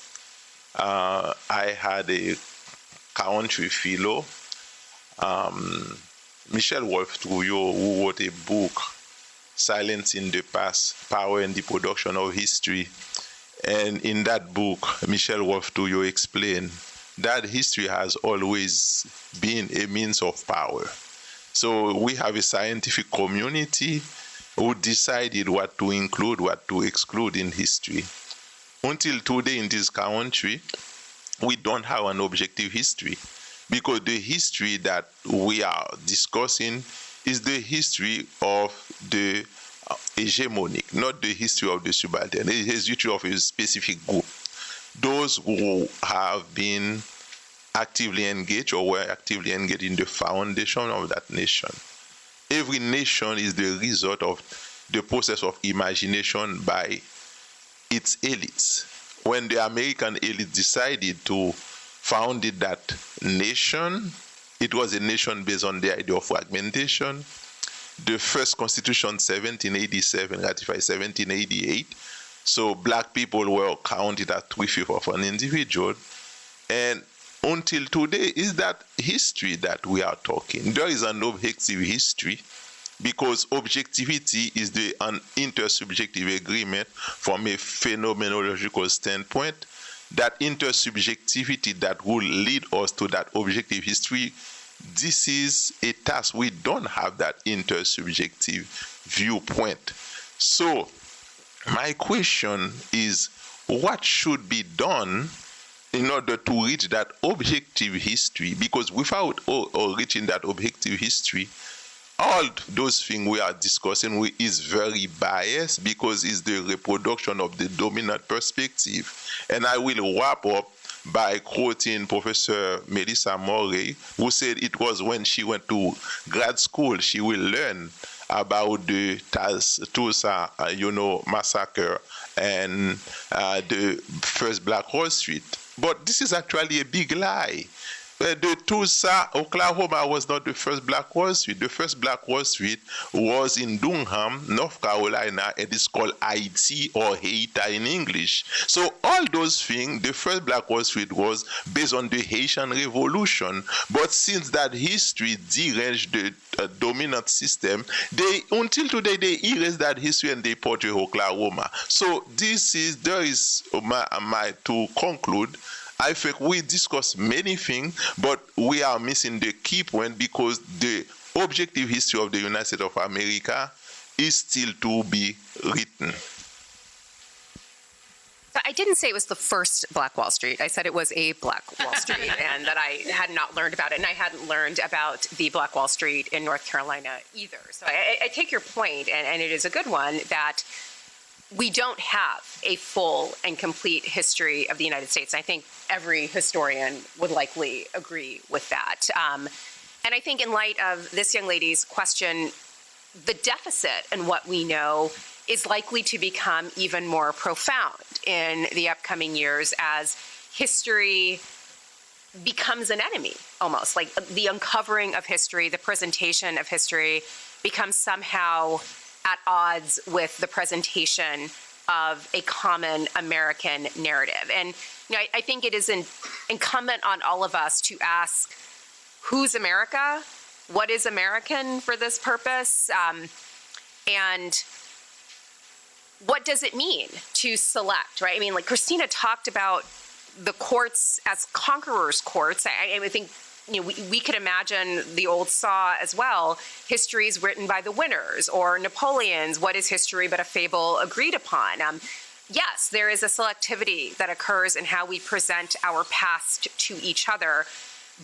I had a country philo, Michel Wolff-Trouillot, who wrote a book, Silence in the Past, Power and the Production of History. And in that book, Michel Wolff-Trouillot explained that history has always been a means of power. So we have a scientific community who decided what to include, what to exclude in history. Until today in this country, we don't have an objective history, because the history that we are discussing is the history of the hegemonic, not the history of the subaltern. It is the history of a specific group. Those who have been actively engaged or were actively engaged in the foundation of that nation. Every nation is the result of the process of imagination by its elites. When the American elite decided to found that nation, it was a nation based on the idea of fragmentation. The first constitution, 1787, ratified 1788. So black people were counted as 3/5 of an individual. And until today is that history that we are talking. There is an objective history, because objectivity is an intersubjective agreement from a phenomenological standpoint. That intersubjectivity that will lead us to that objective history, this is a task. We don't have that intersubjective viewpoint. So my question is, what should be done in order to reach that objective history? Because without reaching that objective history, all those things we are discussing is very biased, because it's the reproduction of the dominant perspective. And I will wrap up by quoting Professor Melissa Morey, who said it was when she went to grad school she will learn about the Tulsa, massacre and the first Black Wall Street. But this is actually a big lie. The Tulsa, Oklahoma was not the first Black Wall Street. The first Black Wall Street was in Durham, North Carolina, and it's called Haiti or Haiti in English. So all those things, the first Black Wall Street was based on the Haitian Revolution. But since that history deranged the dominant system, until today they erase that history and they portray Oklahoma. So to conclude, I think we discussed many things, but we are missing the key point, because the objective history of the United States of America is still to be written. I didn't say it was the first Black Wall Street. I said it was a Black Wall Street, and that I had not learned about it, and I hadn't learned about the Black Wall Street in North Carolina either. So I take your point, and it is a good one, that we don't have a full and complete history of the United States. I think every historian would likely agree with that. And I think in light of this young lady's question, the deficit in what we know is likely to become even more profound in the upcoming years as history becomes an enemy, almost. Like the uncovering of history, the presentation of history becomes somehow at odds with the presentation of a common American narrative. And I think it is incumbent on all of us to ask, who's America? What is American for this purpose? And what does it mean to select, right? I mean, like Christina talked about the courts as conquerors' courts. I think we could imagine the old saw as well. History is written by the winners, or Napoleon's "What is history but a fable agreed upon?" Yes, there is a selectivity that occurs in how we present our past to each other,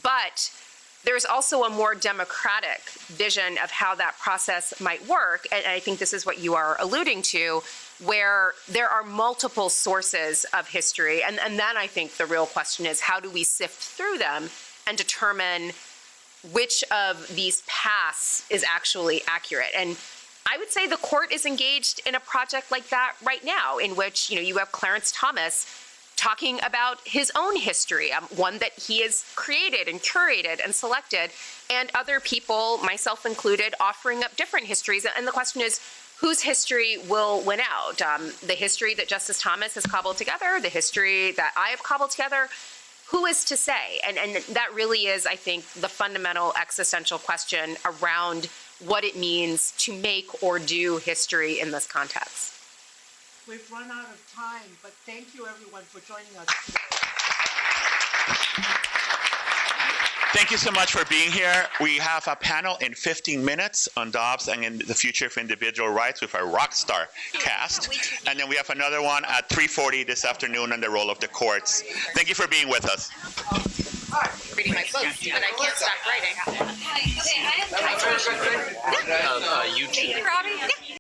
but there's also a more democratic vision of how that process might work, and I think this is what you are alluding to, where there are multiple sources of history, and then I think the real question is, how do we sift through them and determine which of these paths is actually accurate? And I would say the court is engaged in a project like that right now, in which you have Clarence Thomas talking about his own history, one that he has created and curated and selected, and other people, myself included, offering up different histories. And the question is, whose history will win out? The history that Justice Thomas has cobbled together, the history that I have cobbled together. who is to say? And that really is, I think, the fundamental existential question around what it means to make or do history in this context. We've run out of time, but thank you everyone for joining us today. Thank you so much for being here. We have a panel in 15 minutes on Dobbs and in the future of individual rights with our rock star cast. And then we have another one at 3:40 this afternoon on the role of the courts. Thank you for being with us. Reading my books, but I can't stop writing. YouTube. Thank you, Robbie.